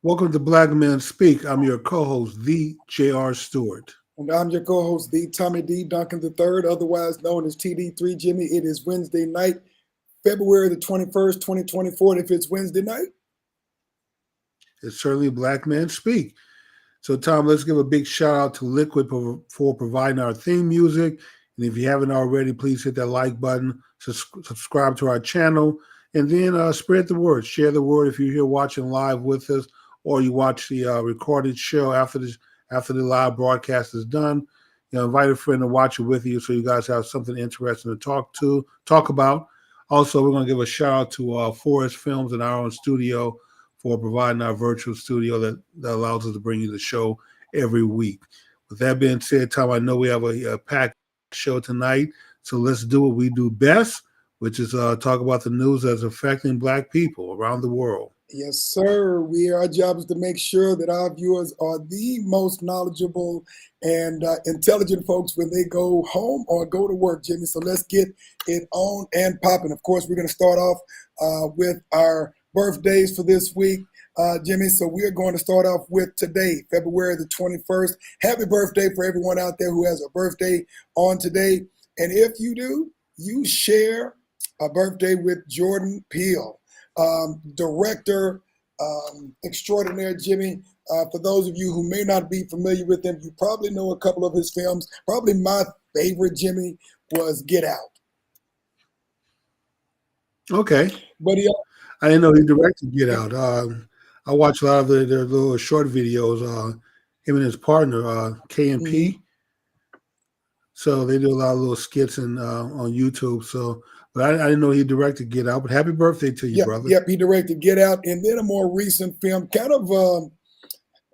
Welcome to Black Men Speak. I'm your co-host, the J.R. Stewart. And I'm your co-host, the Tommy D. Duncan III, otherwise known as TD3 Jimmy. It is Wednesday night, February the 21st, 2024. And if it's Wednesday night, It's certainly Black Men Speak. So, Tom, let's give a big shout out to Liquid for providing our theme music. And if you haven't already, please hit that like button, subscribe to our channel, and then spread the word. Share the word if you're here watching live with us, or you watch the recorded show after the live broadcast is done. Invite a friend to watch it with you, so you guys have something interesting to talk about. Also, we're going to give a shout out to Forest Films in our own studio for providing our virtual studio that allows us to bring you the show every week. With that being said, Tom, I know we have a packed show tonight, so let's do what we do best, which is talk about the news that's affecting Black people around the world. Yes, sir. Our job is to make sure that our viewers are the most knowledgeable and intelligent folks when they go home or go to work, Jimmy. So let's get it on and popping. Of course, we're going to start off with our birthdays for this week, Jimmy. So we're going to start off with today, February the 21st. Happy birthday for everyone out there who has a birthday on today. And if you do, you share a birthday with Jordan Peele. Director extraordinaire, Jimmy. For those of you who may not be familiar with him, you probably know a couple of his films. Probably my favorite, Jimmy, was Get Out. Okay. But I didn't know he directed Get Out. I watched a lot of their little short videos, him and his partner, K&P. Mm-hmm. So they do a lot of little skits on YouTube. So, but I didn't know he directed Get Out. But happy birthday to you, brother. Yep, he directed Get Out. And then a more recent film, kind of,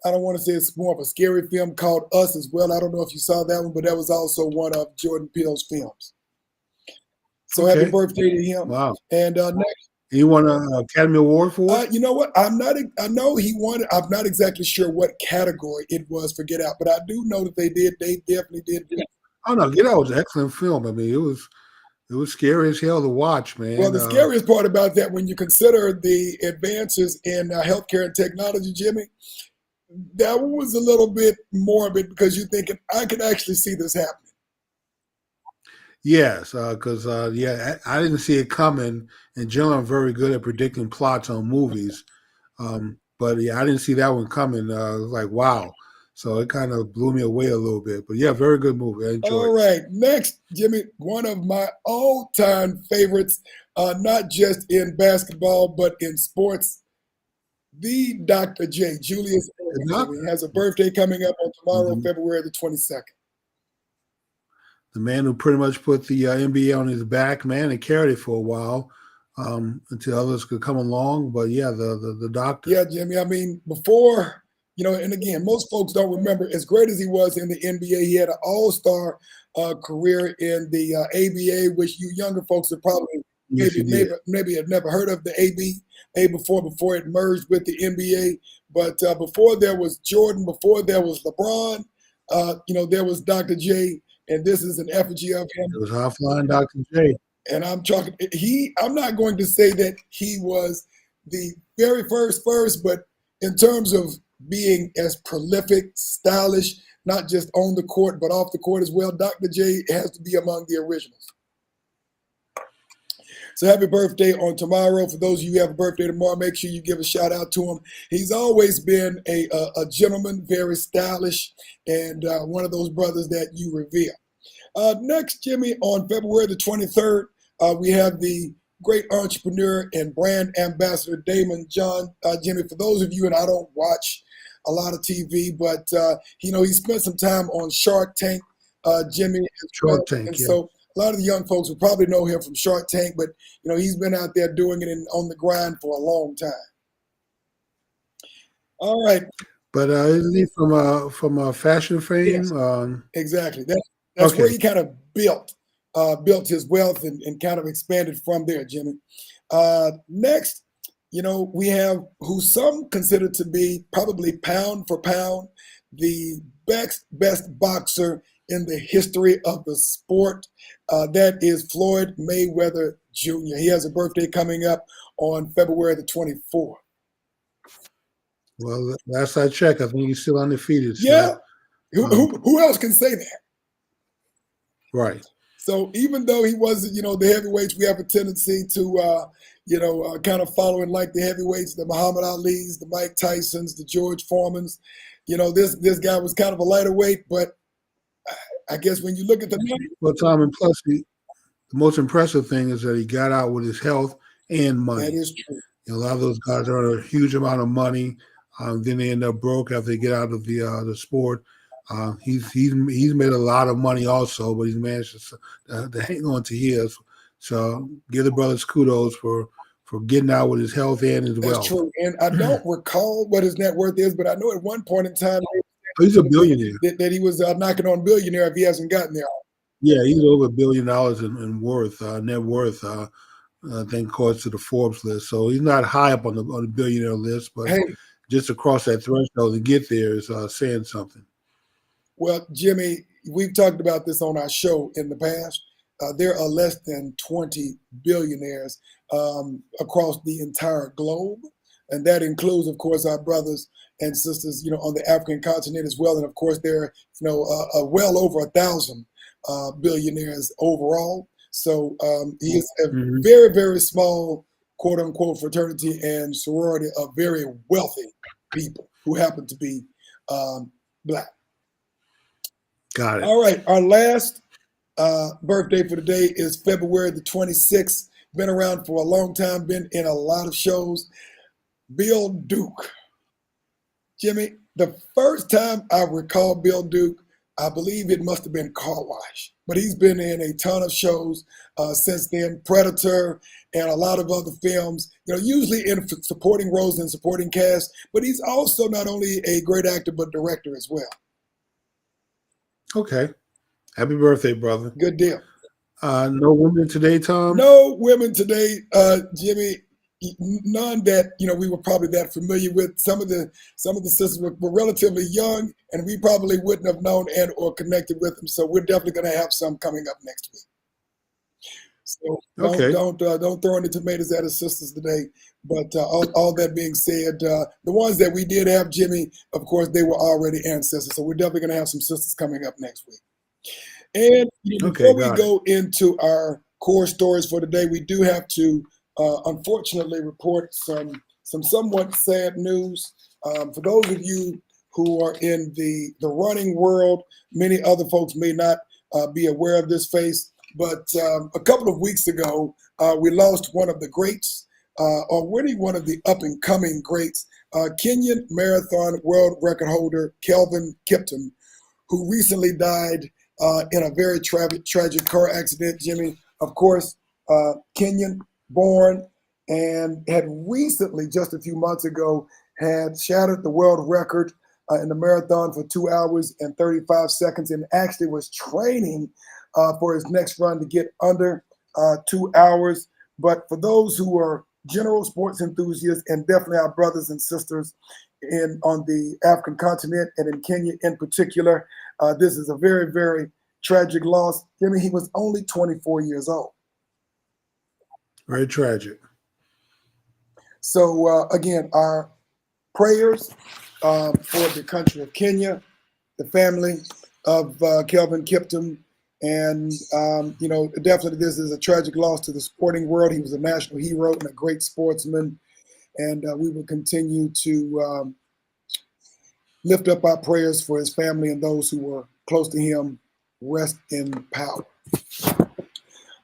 I don't want to say it's more of a scary film called Us as well. I don't know if you saw that one, but that was also one of Jordan Peele's films. So Okay. Happy birthday to him. Wow. And next. He won an Academy Award for it? You know what? I know he won it. I'm not exactly sure what category it was for Get Out, but I do know that they definitely did. Oh, no, Get Out was an excellent film. I mean, it was scary as hell to watch, man. Well, the scariest part about that, when you consider the advances in healthcare and technology, Jimmy, that was a little bit morbid because you're thinking, I could actually see this happening. Yes, because I didn't see it coming. And generally, I'm very good at predicting plots on movies, but yeah, I didn't see that one coming. It was like, wow. So it kind of blew me away a little bit. But yeah, very good movie. I enjoyed it. All right, next, Jimmy, one of my all-time favorites, not just in basketball but in sports. The Dr. J, Julius Erving, has a birthday coming up on tomorrow, February the 22nd. The man who pretty much put the NBA on his back, man, and carried it for a while until others could come along. But yeah, the doctor. Yeah, Jimmy. I mean, before, and again, most folks don't remember, as great as he was in the NBA, he had an all-star career in the ABA, which you younger folks have probably maybe have never heard of the ABA before it merged with the NBA. But before there was Jordan, before there was LeBron, there was Dr. J. And this is an effigy of him. It was high flying Dr. J. And I'm not going to say that he was the very first, but in terms of being as prolific, stylish, not just on the court, but off the court as well, Dr. J has to be among the originals. So happy birthday on tomorrow. For those of you who have a birthday tomorrow, make sure you give a shout out to him. He's always been a gentleman, very stylish, and one of those brothers that you revere. Next, Jimmy, on February the 23rd, we have the great entrepreneur and brand ambassador, Damon John. Jimmy, for those of you, and I don't watch a lot of TV, but, he spent some time on Shark Tank, Jimmy. Shark Tank, and yeah. So a lot of the young folks will probably know him from Shark Tank, but, he's been out there doing it on the grind for a long time. All right. But isn't he from fashion fame? Yes. Exactly. That's where he kind of built his wealth and kind of expanded from there, Jimmy. Next, we have who some consider to be probably pound for pound the best boxer in the history of the sport. That is Floyd Mayweather Jr. He has a birthday coming up on February the 24th. Well, last I checked, I think he's still undefeated. Yeah. So, Who else can say that? right. So even though he wasn't, the heavyweights, we have a tendency to, kind of following like the heavyweights, the Muhammad Ali's, the Mike Tyson's, the George Foreman's. This guy was kind of a lighter weight, but I guess when you look at the numbers, Well, Tom, and plus, the most impressive thing is that he got out with his health and that money. is true. A lot of those guys earn a huge amount of money. Then they end up broke after they get out of the sport. He's made a lot of money also, but he's managed to hang on to his. So give the brothers kudos for getting out with his health and his That's wealth. true. And I don't recall what his net worth is, but I know at one point in time He's a billionaire. that he was knocking on billionaire if he hasn't gotten there. Yeah, he's over $1 billion in worth, net worth. I think according to the Forbes list. So he's not high up on the billionaire list, but Hey, just across that threshold to get there is saying something. well, Jimmy, we've talked about this on our show in the past. There are less than 20 billionaires across the entire globe. And that includes, of course, our brothers and sisters, on the African continent as well. And of course, there are, well over 1,000 billionaires overall. So he is a very, very small, quote unquote, fraternity and sorority of very wealthy people who happen to be Black. Got it. All right. Our last birthday for the day is February the 26th. Been around for a long time, been in a lot of shows. Bill Duke. Jimmy, the first time I recall Bill Duke, I believe it must have been Car Wash. But he's been in a ton of shows since then, Predator and a lot of other films, usually in supporting roles and supporting cast. But he's also not only a great actor, but director as well. Okay. Happy birthday, brother. Good deal. No women today, Tom? No women today, Jimmy. None that we were probably that familiar with. Some of the sisters were relatively young, and we probably wouldn't have known and or connected with them. So we're definitely going to have some coming up next week. So don't throw any tomatoes at our sisters today. But all that being said, the ones that we did have, Jimmy, of course, they were already ancestors. So we're definitely going to have some sisters coming up next week. And before we go into our core stories for today, we do have to unfortunately report some somewhat sad news. For those of you who are in the running world, many other folks may not be aware of this face, but a couple of weeks ago, we lost one of the greats, or really one of the up-and-coming greats, Kenyan marathon world record holder Kelvin Kiptum, who recently died in a very tragic car accident, Jimmy. Of course, Kenyan born and had recently, just a few months ago, had shattered the world record in the marathon for 2 hours and 35 seconds and actually was training for his next run to get under 2 hours. But for those who are general sports enthusiasts and definitely our brothers and sisters on the African continent and in Kenya in particular, this is a very, very tragic loss. Jimmy, he was only 24 years old. Very tragic. So again, our prayers for the country of Kenya, the family of Kelvin Kiptum, and definitely this is a tragic loss to the sporting world. He was a national hero and a great sportsman, and we will continue to lift up our prayers for his family and those who were close to him. Rest in power.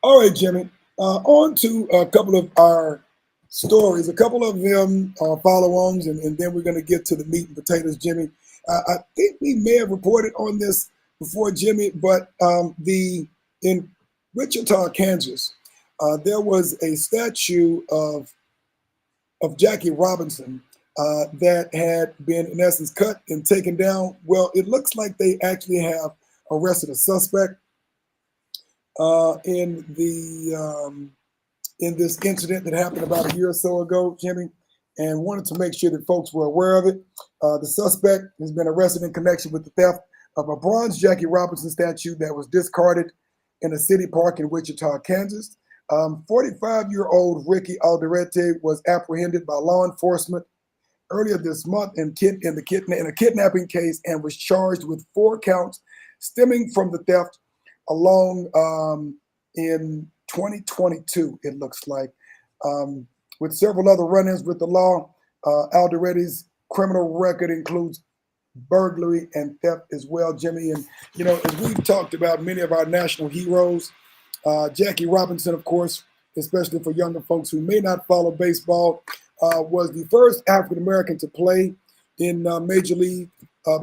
All right, Jimmy. On to a couple of our stories. A couple of them are follow-ons, and then we're going to get to the meat and potatoes, Jimmy. I think we may have reported on this before, Jimmy, but in Wichita, Kansas, there was a statue of Jackie Robinson that had been, in essence, cut and taken down. Well, it looks like they actually have arrested a suspect in this incident that happened about a year or so ago, Jimmy, and wanted to make sure that folks were aware of it. The suspect has been arrested in connection with the theft of a bronze Jackie Robinson statue that was discarded in a city park in Wichita, Kansas. 45-year-old Ricky Alderete was apprehended by law enforcement earlier this month in a kidnapping case and was charged with 4 counts stemming from the theft along in 2022, it looks like, with several other run-ins with the law. Alderetti's criminal record includes burglary and theft as well, Jimmy. And, you know, as we've talked about many of our national heroes, Jackie Robinson, of course, especially for younger folks who may not follow baseball, was the first African-American to play in Major League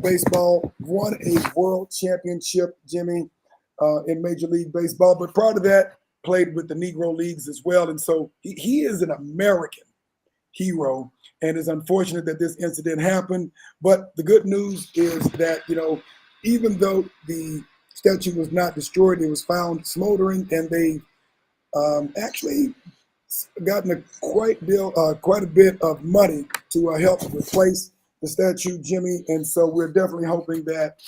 Baseball, won a world championship, Jimmy, in Major League Baseball. But prior to that, played with the Negro Leagues as well. And so he is an American hero. And it's unfortunate that this incident happened. But the good news is that, you know, even though the statue was not destroyed, it was found smoldering, and they actually gotten quite a bit of money to help replace the statue, Jimmy. And so we're definitely hoping that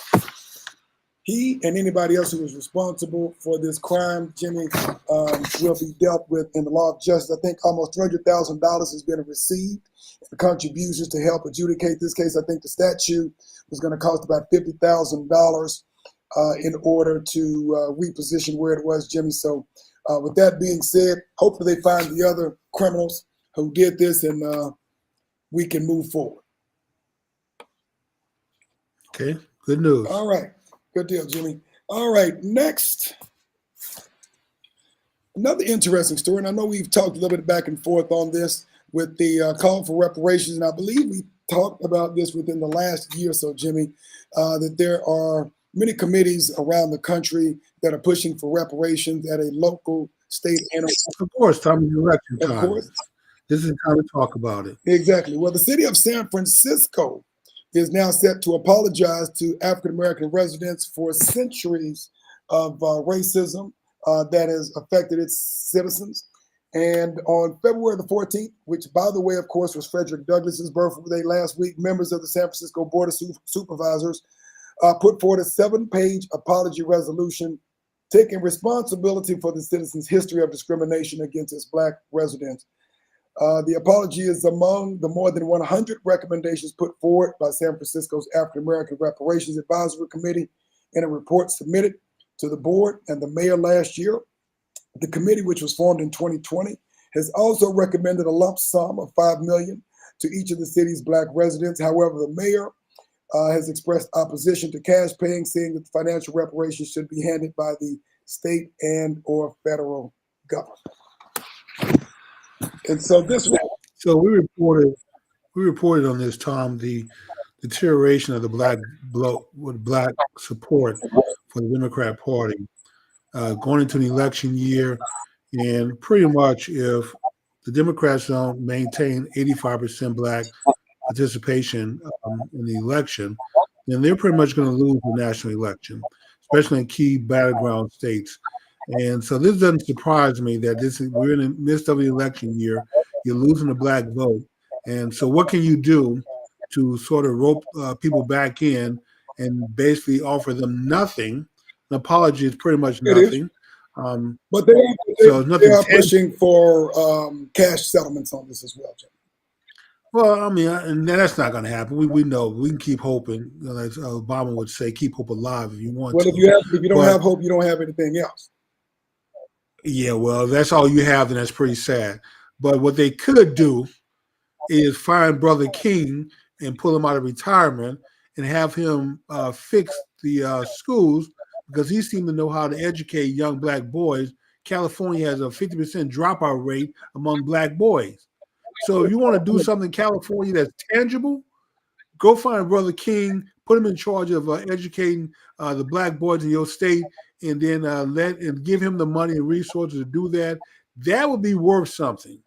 he and anybody else who is responsible for this crime, Jimmy, will be dealt with in the law of justice. I think almost $300,000 has been received for contributions to help adjudicate this case. I think the statue was going to cost about $50,000 in order to reposition where it was, Jimmy. So with that being said, hopefully they find the other criminals who did this, and we can move forward. Okay, good news. All right, good deal, Jimmy. All right, next, another interesting story, and I know we've talked a little bit back and forth on this with the call for reparations, and I believe we talked about this within the last year or so, Jimmy, that there are many committees around the country that are pushing for reparations at a local, state, and of course, time is election time. Of course. This is time to talk about it. Exactly. Well, the city of San Francisco is now set to apologize to African-American residents for centuries of racism that has affected its citizens. And on February the 14th, which, by the way, of course, was Frederick Douglass's birthday last week, members of the San Francisco Board of Supervisors put forward a 7-page apology resolution taking responsibility for the citizens' history of discrimination against its Black residents. The apology is among the more than 100 recommendations put forward by San Francisco's African-American Reparations Advisory Committee in a report submitted to the board and the mayor last year. The committee, which was formed in 2020, has also recommended a lump sum of $5 million to each of the city's Black residents. However, the mayor has expressed opposition to cash paying, saying that the financial reparations should be handled by the state and or federal government. And so this one. So we reported on this, Tom, the deterioration of the black support for the Democrat Party going into the election year. And pretty much if the Democrats don't maintain 85% Black participation in the election, then they're pretty much going to lose the national election, especially in key battleground states. And so this doesn't surprise me that we're in the midst of the election year, you're losing the Black vote. And so what can you do to sort of rope people back in and basically offer them nothing? An apology is pretty much nothing. But they are pushing for cash settlements on this as well, Jim. Well, I mean, and that's not going to happen. We know. We can keep hoping. As Obama would say, keep hope alive if you want to. If you don't have hope, you don't have anything else. Yeah, well, that's all you have, and that's pretty sad. But what they could do is find Brother King and pull him out of retirement and have him fix the schools, because he seemed to know how to educate young Black boys. California has a 50% dropout rate among Black boys. So if you want to do something in California that's tangible, go find Brother King, put him in charge of educating the Black boys in your state, and then give him the money and resources to do that. That would be worth something.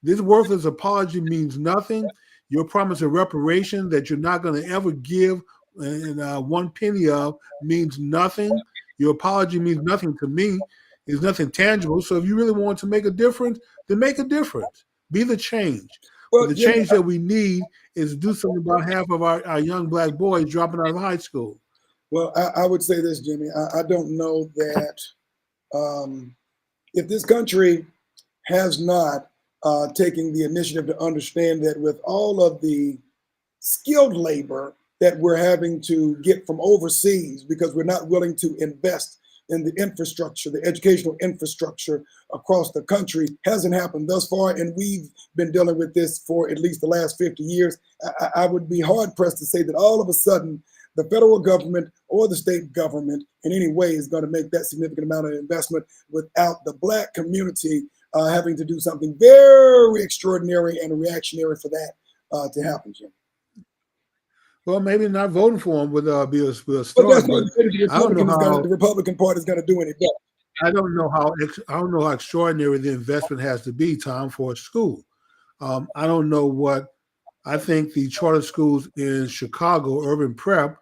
This worthless apology means nothing. Your promise of reparation that you're not going to ever give one penny of means nothing. Your apology means nothing to me. It's nothing tangible. So if you really want to make a difference, then make a difference. Be the change. Well, the change that we need is to do something about half of our young Black boys dropping out of high school. Well, I would say this, Jimmy. I don't know that if this country has not taken the initiative to understand that with all of the skilled labor that we're having to get from overseas because we're not willing to invest in the infrastructure, the educational infrastructure across the country hasn't happened thus far. And we've been dealing with this for at least the last 50 years. I would be hard pressed to say that all of a sudden the federal government or the state government in any way is going to make that significant amount of investment without the Black community having to do something very extraordinary and reactionary for that to happen, Jim. Well, maybe not voting for him would be a But start, that's but not the I don't know how. The Republican Party is going to do any better. I don't know how extraordinary the investment has to be, Tom, for a school. I don't know what. I think the charter schools in Chicago, urban prep,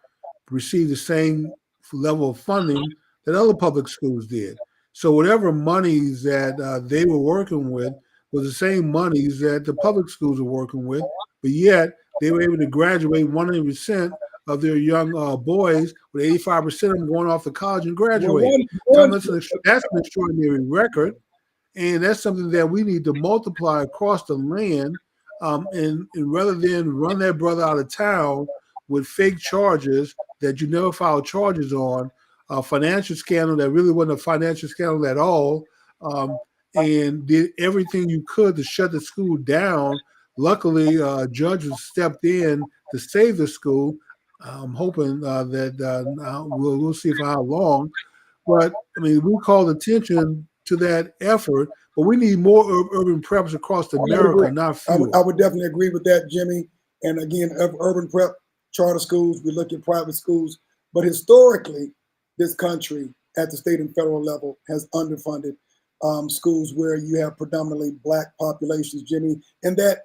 receive the same level of funding that other public schools did. So whatever monies that they were working with was the same monies that the public schools were working with, but yet they were able to graduate 100% of their young boys, with 85% of them going off to college and graduating. Tom, that's an extraordinary record, and that's something that we need to multiply across the land. And rather than run that brother out of town with fake charges that you never filed charges on, a financial scandal that really wasn't a financial scandal at all, and did everything you could to shut the school down. Luckily, judges stepped in to save the school. I'm hoping that we'll see for how long. But I mean, we called attention to that effort, but we need more urban preps across America, not fewer. I would definitely agree with that, Jimmy. And again, urban prep, charter schools, we look at private schools, but historically, this country at the state and federal level has underfunded schools where you have predominantly Black populations, Jimmy, and that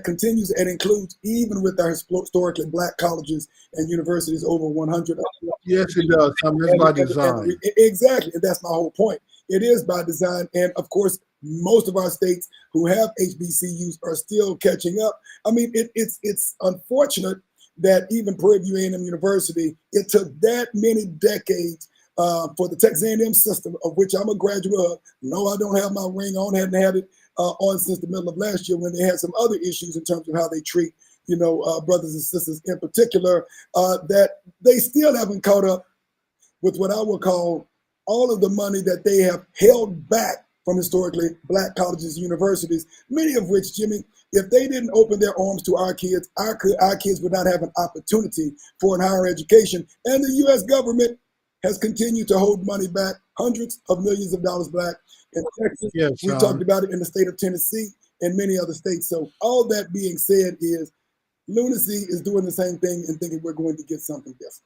continues and includes even with our historically Black colleges and universities, over 100. Yes, it does. That's by design. Exactly, and that's my whole point. It is by design, and of course, most of our states who have HBCUs are still catching up. I mean, it's unfortunate that even Prairie View A&M University, it took that many decades for the Texas A&M system, of which I'm a graduate of. No, I don't have my ring on. Hadn't had it on since the middle of last year when they had some other issues in terms of how they treat, brothers and sisters in particular, that they still haven't caught up with what I would call all of the money that they have held back from historically Black colleges and universities, many of which, Jimmy, if they didn't open their arms to our kids would not have an opportunity for a higher education. And the U.S. government has continued to hold money back, hundreds of millions of dollars back in Texas. Yes, we talked about it in the state of Tennessee and many other states. So all that being said is lunacy is doing the same thing and thinking we're going to get something different.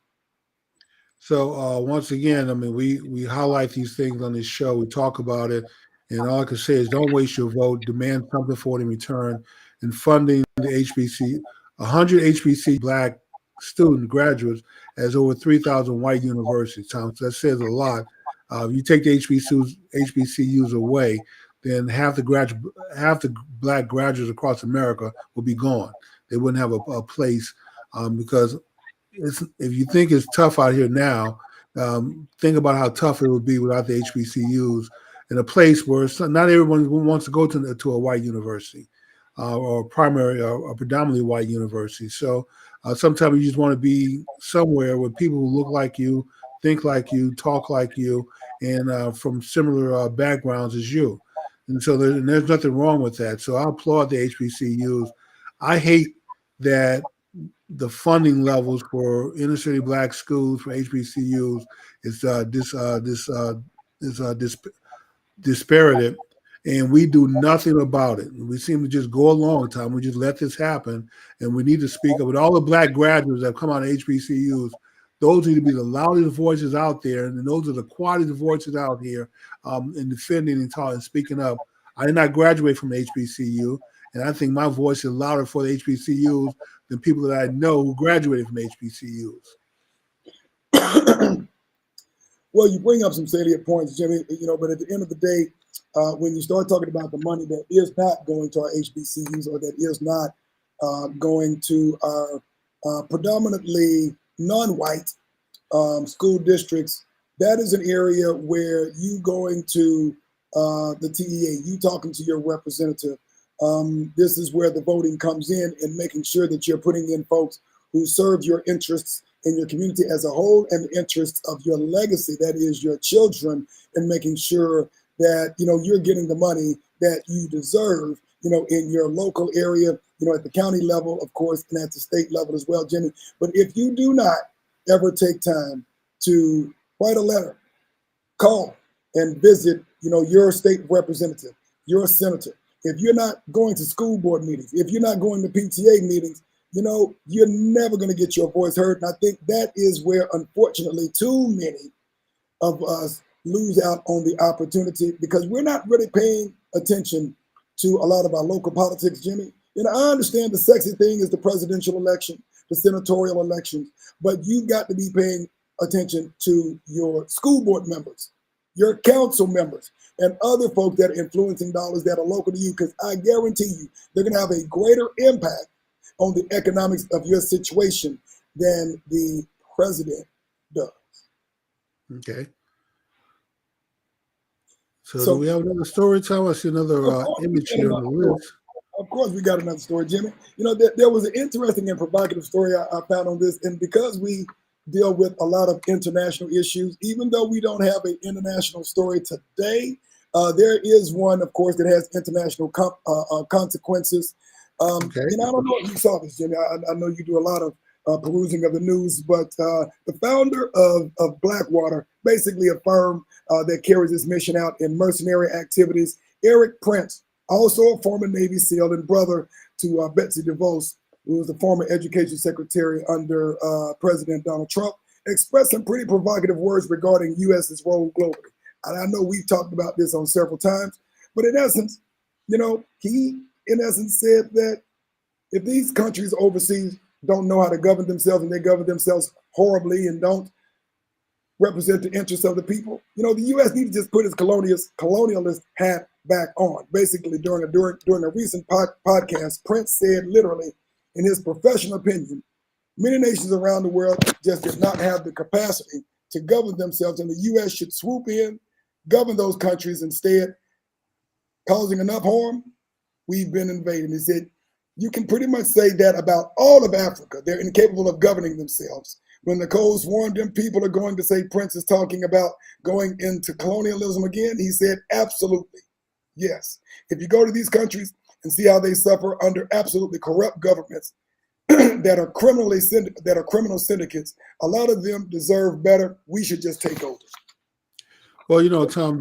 So once again, I mean, we highlight these things on this show. We talk about it. And all I can say is don't waste your vote. Demand something for it in return. And funding the HBC, 100 HBC Black student graduates as over 3,000 white universities. So that says a lot. If you take the HBCUs away, then half the Black graduates across America will be gone. They wouldn't have a place because if you think it's tough out here now, think about how tough it would be without the HBCUs in a place where not everyone wants to go to a white university or primary or predominantly white university. So sometimes you just want to be somewhere with people who look like you, think like you, talk like you, and from similar backgrounds as you. And so there's nothing wrong with that. So I applaud the HBCUs. I hate that the funding levels for inner city Black schools for HBCUs is disparated, and we do nothing about it. We seem to just go along, Tom. We just let this happen, and we need to speak up. With all the Black graduates that come out of HBCUs, those need to be the loudest voices out there, and those are the quietest voices out here in defending and talking and speaking up. I did not graduate from HBCU, and I think my voice is louder for the HBCUs than people that I know who graduated from HBCUs. Well, you bring up some salient points, Jimmy, but at the end of the day, when you start talking about the money that is not going to our HBCUs or that is not going to our predominantly non-white school districts, that is an area where you going to the TEA, you talking to your representative, This is where the voting comes in making sure that you're putting in folks who serve your interests in your community as a whole and the interests of your legacy, that is your children, and making sure that, you're getting the money that you deserve, in your local area, at the county level, of course, and at the state level as well, Jimmy. But if you do not ever take time to write a letter, call and visit, your state representative, your senator, if you're not going to school board meetings, if you're not going to PTA meetings, you're never going to get your voice heard. And I think that is where, unfortunately, too many of us lose out on the opportunity because we're not really paying attention to a lot of our local politics, Jimmy. I understand the sexy thing is the presidential election, the senatorial elections, but you got to be paying attention to your school board members, your council members, and other folks that are influencing dollars that are local to you, because I guarantee you they're going to have a greater impact on the economics of your situation than the president does. Okay. So do we have another story, Tom? I see another image here on the list. Of course, we got another story, Jimmy. There was an interesting and provocative story I found on this, and because we deal with a lot of international issues, even though we don't have an international story today, there is one, of course, that has international consequences. Okay. And I don't know if you saw this, Jimmy. I know you do a lot of perusing of the news, but the founder of Blackwater, basically a firm that carries its mission out in mercenary activities, Eric Prince, also a former Navy SEAL and brother to Betsy DeVos, who was the former education secretary under President Donald Trump, expressed some pretty provocative words regarding U.S.'s role globally. And I know we've talked about this on several times, but in essence, he said that if these countries overseas don't know how to govern themselves and they govern themselves horribly and don't represent the interests of the people, the U.S. needs to just put its colonialist hat back on. Basically, during a recent podcast, Prince said literally, in his professional opinion, many nations around the world just did not have the capacity to govern themselves, and the U.S. should swoop in, govern those countries instead, causing enough harm. We've been invaded. He said, you can pretty much say that about all of Africa. They're incapable of governing themselves. When the Coast warned them, people are going to say Prince is talking about going into colonialism again. He said, absolutely, yes. If you go to these countries and see how they suffer under absolutely corrupt governments that are criminal syndicates, a lot of them deserve better. We should just take over. Well, Tom,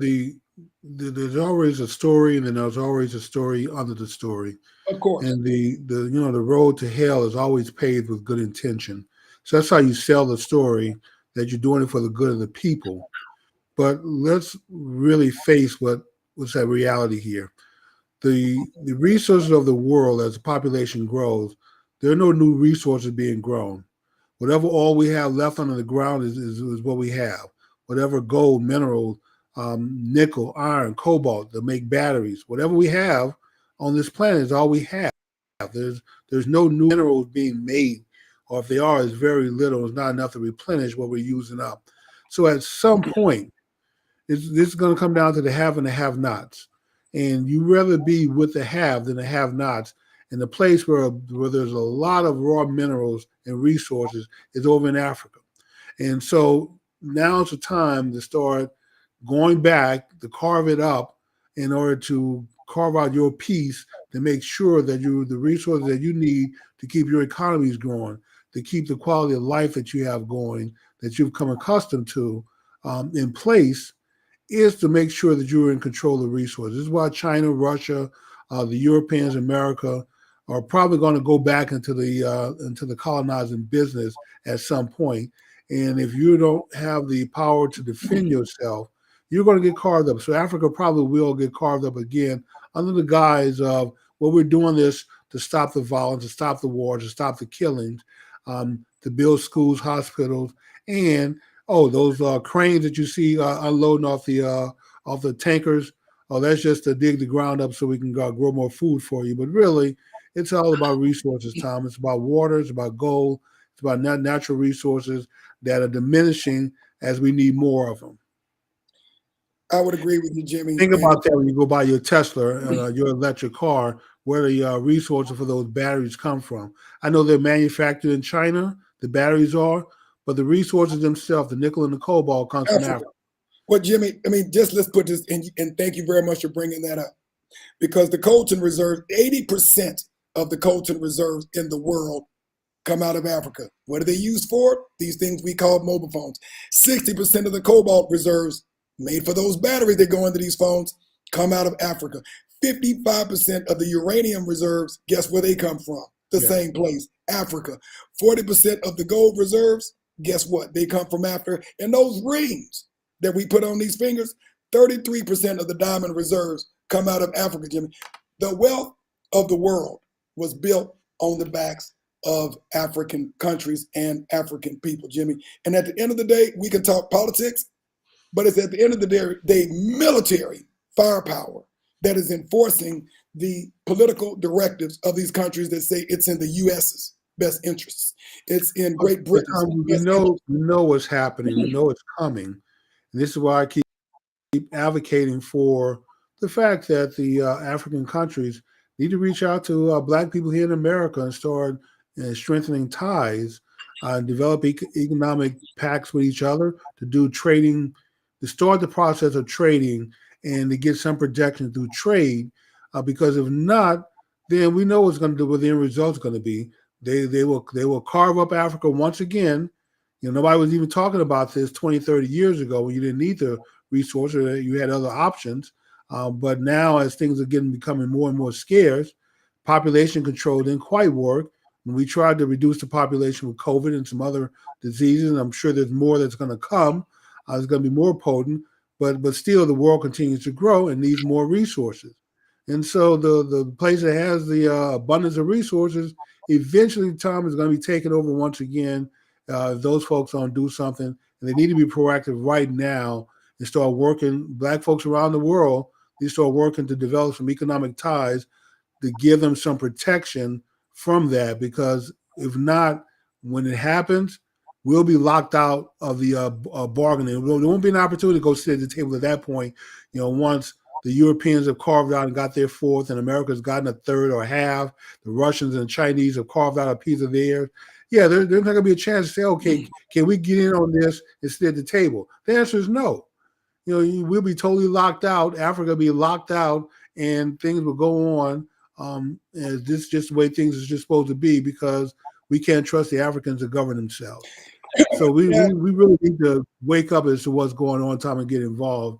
there's always a story, and then there's always a story under the story. Of course. And the road to hell is always paved with good intention. So that's how you sell the story, that you're doing it for the good of the people. But let's really face what's that reality here. The resources of the world, as the population grows, there are no new resources being grown. Whatever all we have left under the ground is what we have. Whatever gold, minerals, nickel, iron, cobalt that make batteries, whatever we have on this planet is all we have. There's no new minerals being made, or if they are, it's very little. It's not enough to replenish what we're using up. So at some point, this is going to come down to the have and the have-nots. And you rather be with the have than the have-nots. And the place where there's a lot of raw minerals and resources is over in Africa. And so now's the time to start going back to carve it up in order to carve out your piece to make sure that the resources that you need to keep your economies growing, to keep the quality of life that you have going, that you've come accustomed to in place, is to make sure that you're in control of the resources. This is why China, Russia, the Europeans, America are probably going to go back into the colonizing business at some point. And if you don't have the power to defend yourself, you're going to get carved up. So Africa probably will get carved up again under the guise of, well, we're doing this to stop the violence, to stop the wars, to stop the killings, to build schools, hospitals, and those cranes that you see unloading off the tankers. Oh, that's just to dig the ground up so we can grow more food for you. But really, it's all about resources, Tom. It's about water. It's about gold. It's about natural resources that are diminishing as we need more of them. I would agree with you, Jimmy. Think about that when you go buy your Tesla and your electric car. where the resources for those batteries come from. I know they're manufactured in China, the batteries are, but the resources themselves, the nickel and the cobalt, comes from Africa. Africa. Well, Jimmy, I mean, just let's put this in, and thank you very much for bringing that up, because the coltan reserve, 80% of the coltan reserves in the world come out of Africa. What are they used for? These things we call mobile phones. 60% of the cobalt reserves made for those batteries that go into these phones come out of Africa. 55% of the uranium reserves, guess where they come from? The same place, Africa. 40% of the gold reserves, guess what? They come from Africa. And those rings that we put on these fingers, 33% of the diamond reserves come out of Africa, Jimmy. The wealth of the world was built on the backs of African countries and African people, Jimmy. And at the end of the day, we can talk politics, but it's at the end of the day military firepower that is enforcing the political directives of these countries that say it's in the U.S.'s best interests. It's in Great Britain's best interests. We know what's happening. We know it's coming. And this is why I keep advocating for the fact that the African countries need to reach out to Black people here in America and start strengthening ties, develop economic pacts with each other, to do trading, to start the process of trading and to get some protection through trade. Because if not, then we know what's going to do, what the end result's going to be. They will carve up Africa once again. You know, nobody was even talking about this 20, 30 years ago when you didn't need the resources, you had other options. But now, as things are becoming more and more scarce, population control didn't quite work. When we tried to reduce the population with COVID and some other diseases, and I'm sure there's more that's going to come, it's going to be more potent, but still the world continues to grow and needs more resources. And so the place that has the abundance of resources, eventually Tom is going to be taken over once again. If those folks don't do something, and they need to be proactive right now and start working. Black folks around the world, they start working to develop some economic ties to give them some protection from that, because if not, when it happens, we'll be locked out of the bargaining. There won't be an opportunity to go sit at the table at that point. You know, once the Europeans have carved out and got their fourth, and America's gotten a third or half, the Russians and Chinese have carved out a piece of theirs. Yeah, there's not going to be a chance to say, okay, can we get in on this and sit at the table? The answer is no. You know, we'll be totally locked out. Africa will be locked out, and things will go on. As this is just the way things are just supposed to be, because we can't trust the Africans to govern themselves. So we really need to wake up as to what's going on, Tom, and get involved.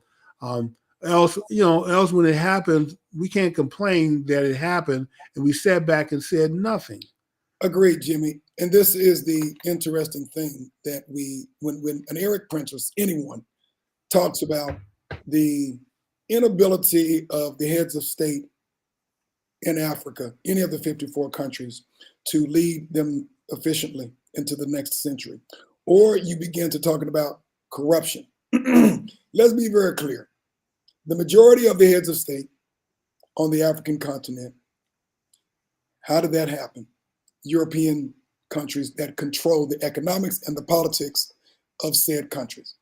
Else when it happens, we can't complain that it happened and we sat back and said nothing. Agreed, Jimmy. And this is the interesting thing that when an Eric Prince or anyone talks about the inability of the heads of state in Africa, any of the 54 countries, to lead them efficiently into the next century, or you begin to talking about corruption. Let's be very clear. The majority of the heads of state on the African continent, how did that happen? European countries that control the economics and the politics of said countries.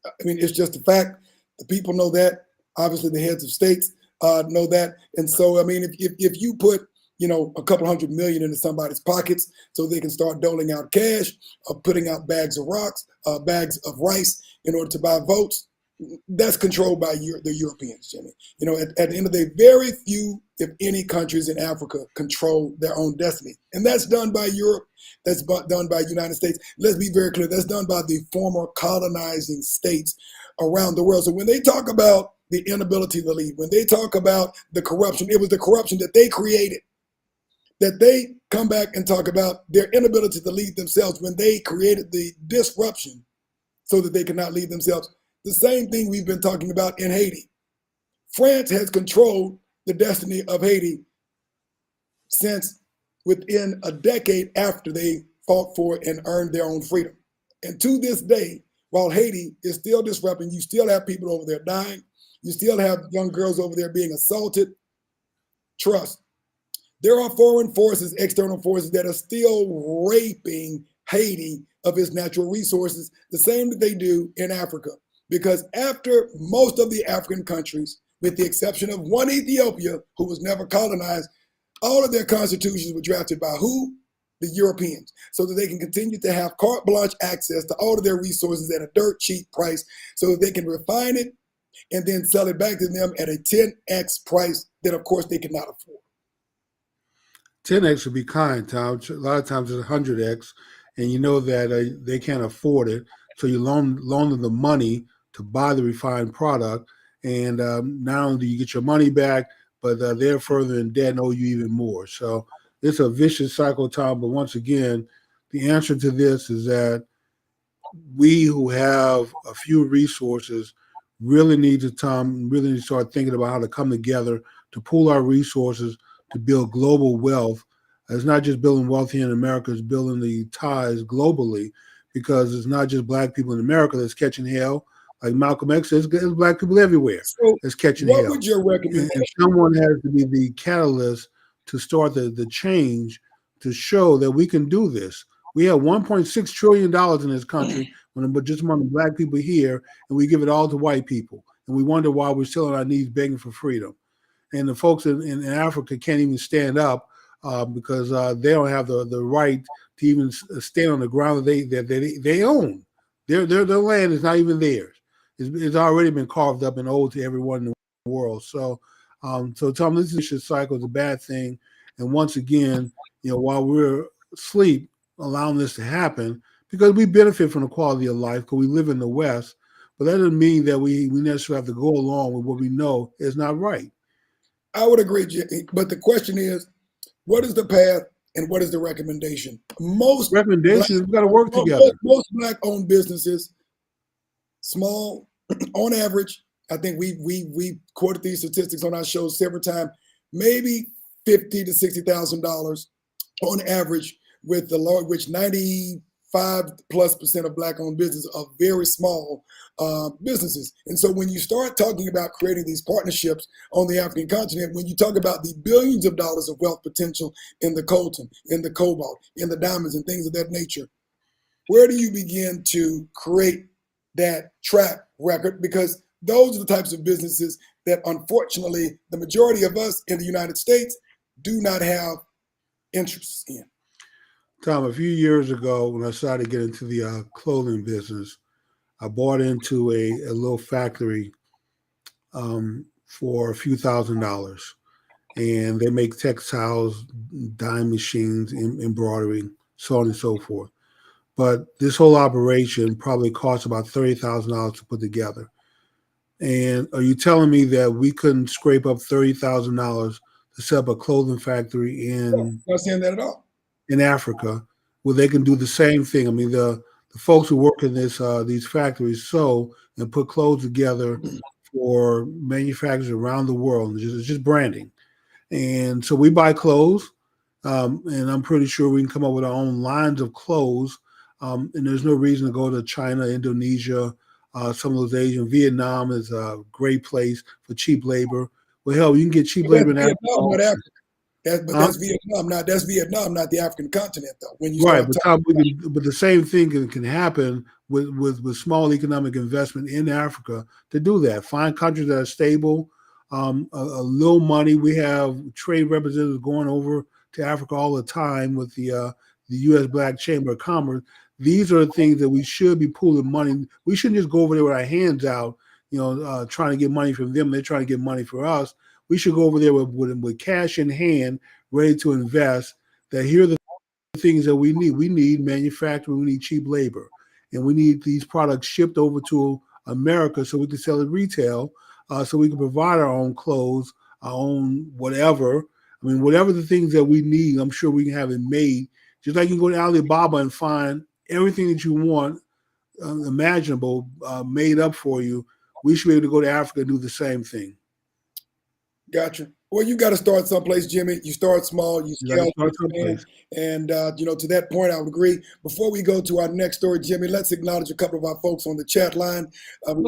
I mean, it's just a fact. The people know that. Obviously, the heads of states know that. And so, I mean, if you put, a couple $100 million into somebody's pockets so they can start doling out cash, putting out bags of rocks, bags of rice in order to buy votes, that's controlled by the Europeans, Jimmy. At the end of the day, very few, if any, countries in Africa control their own destiny. And that's done by Europe. That's done by the United States. Let's be very clear. That's done by the former colonizing states around the world. So when they talk about the inability to lead, when they talk about the corruption, it was the corruption that they created, that they come back and talk about their inability to lead themselves when they created the disruption so that they could not lead themselves. The same thing we've been talking about in Haiti. France has controlled the destiny of Haiti since within a decade after they fought for and earned their own freedom. And to this day, while Haiti is still disrupting, you still have people over there dying. You still have young girls over there being assaulted. Trust. There are foreign forces, external forces that are still raping Haiti of its natural resources, the same that they do in Africa. Because after most of the African countries, with the exception of one Ethiopia, who was never colonized, All of their constitutions were drafted by who? The Europeans, so that they can continue to have carte blanche access to all of their resources at a dirt cheap price, so that they can refine it and then sell it back to them at a 10x price that, of course, they cannot afford. 10x would be kind, Tom. A lot of times it's 100x, and you know that they can't afford it, so you loan them the money to buy the refined product, and not only do you get your money back, but they're further in debt and owe you even more. So it's a vicious cycle, Tom. But once again, the answer to this is that we who have a few resources really need to, Tom, really need to start thinking about how to come together to pool our resources to build global wealth. It's not just building wealth here in America, it's building the ties globally, because it's not just black people in America that's catching hell. Like Malcolm X says, it's black people everywhere So, that's catching what hell. would your recommendation? And someone has to be the catalyst to start the change, to show that we can do this. We have $1.6 trillion in this country, but just among the black people here, and we give it all to white people. And we wonder why we're still on our knees begging for freedom. And the folks in Africa can't even stand up because they don't have the right to even stand on the ground that they own. Their land is not even theirs. It's already been carved up and owed to everyone in the world. So, Tom, this vicious cycle is a bad thing. And once again, while we're asleep, allowing this to happen, because we benefit from the quality of life because we live in the West, but that doesn't mean that we necessarily have to go along with what we know is not right. I would agree, Jimmy, but the question is, what is the path and what is the recommendation? Most recommendations, we've got to work together. Most black-owned businesses, small, on average, I think we quoted these statistics on our show several times, maybe $50,000 to $60,000 on average, with the law, which 95+% of black-owned businesses are very small businesses. And so when you start talking about creating these partnerships on the African continent, when you talk about the billions of dollars of wealth potential in the coltan, in the cobalt, in the diamonds and things of that nature, where do you begin to create that track record? Because those are the types of businesses that, unfortunately, the majority of us in the United States do not have interests in. Tom, a few years ago, when I started to get into the clothing business, I bought into a little factory for a few $1,000s. And they make textiles, dyeing machines, embroidery, so on and so forth. But this whole operation probably cost about $30,000 to put together. And are you telling me that we couldn't scrape up $30,000 to set up a clothing factory Not saying that at all. In Africa, where they can do the same thing? I mean, the folks who work in these factories sew and put clothes together for manufacturers around the world. It's just branding. And so we buy clothes, and I'm pretty sure we can come up with our own lines of clothes. And there's no reason to go to China, Indonesia, some of those Asian. Vietnam is a great place for cheap labor. Well, hell, you can get cheap labor in Africa. Not Africa. That's Vietnam, not the African continent, though. When you right, but the same thing can happen with small economic investment in Africa to do that. Find countries that are stable, a little money. We have trade representatives going over to Africa all the time with the U.S. Black Chamber of Commerce. These are the things that we should be pooling money. We shouldn't just go over there with our hands out, trying to get money from them. They're trying to get money for us. We should go over there with cash in hand, ready to invest. That here are the things that we need. We need manufacturing. We need cheap labor, and we need these products shipped over to America so we can sell at retail, so we can provide our own clothes, our own whatever. I mean, whatever the things that we need, I'm sure we can have it made. Just like you can go to Alibaba and find everything that you want, imaginable, made up for you. We should be able to go to Africa and do the same thing. Gotcha. Well, you got to start someplace, Jimmy. You start small, you scale, and to that point, I would agree. Before we go to our next story, Jimmy, let's acknowledge a couple of our folks on the chat line.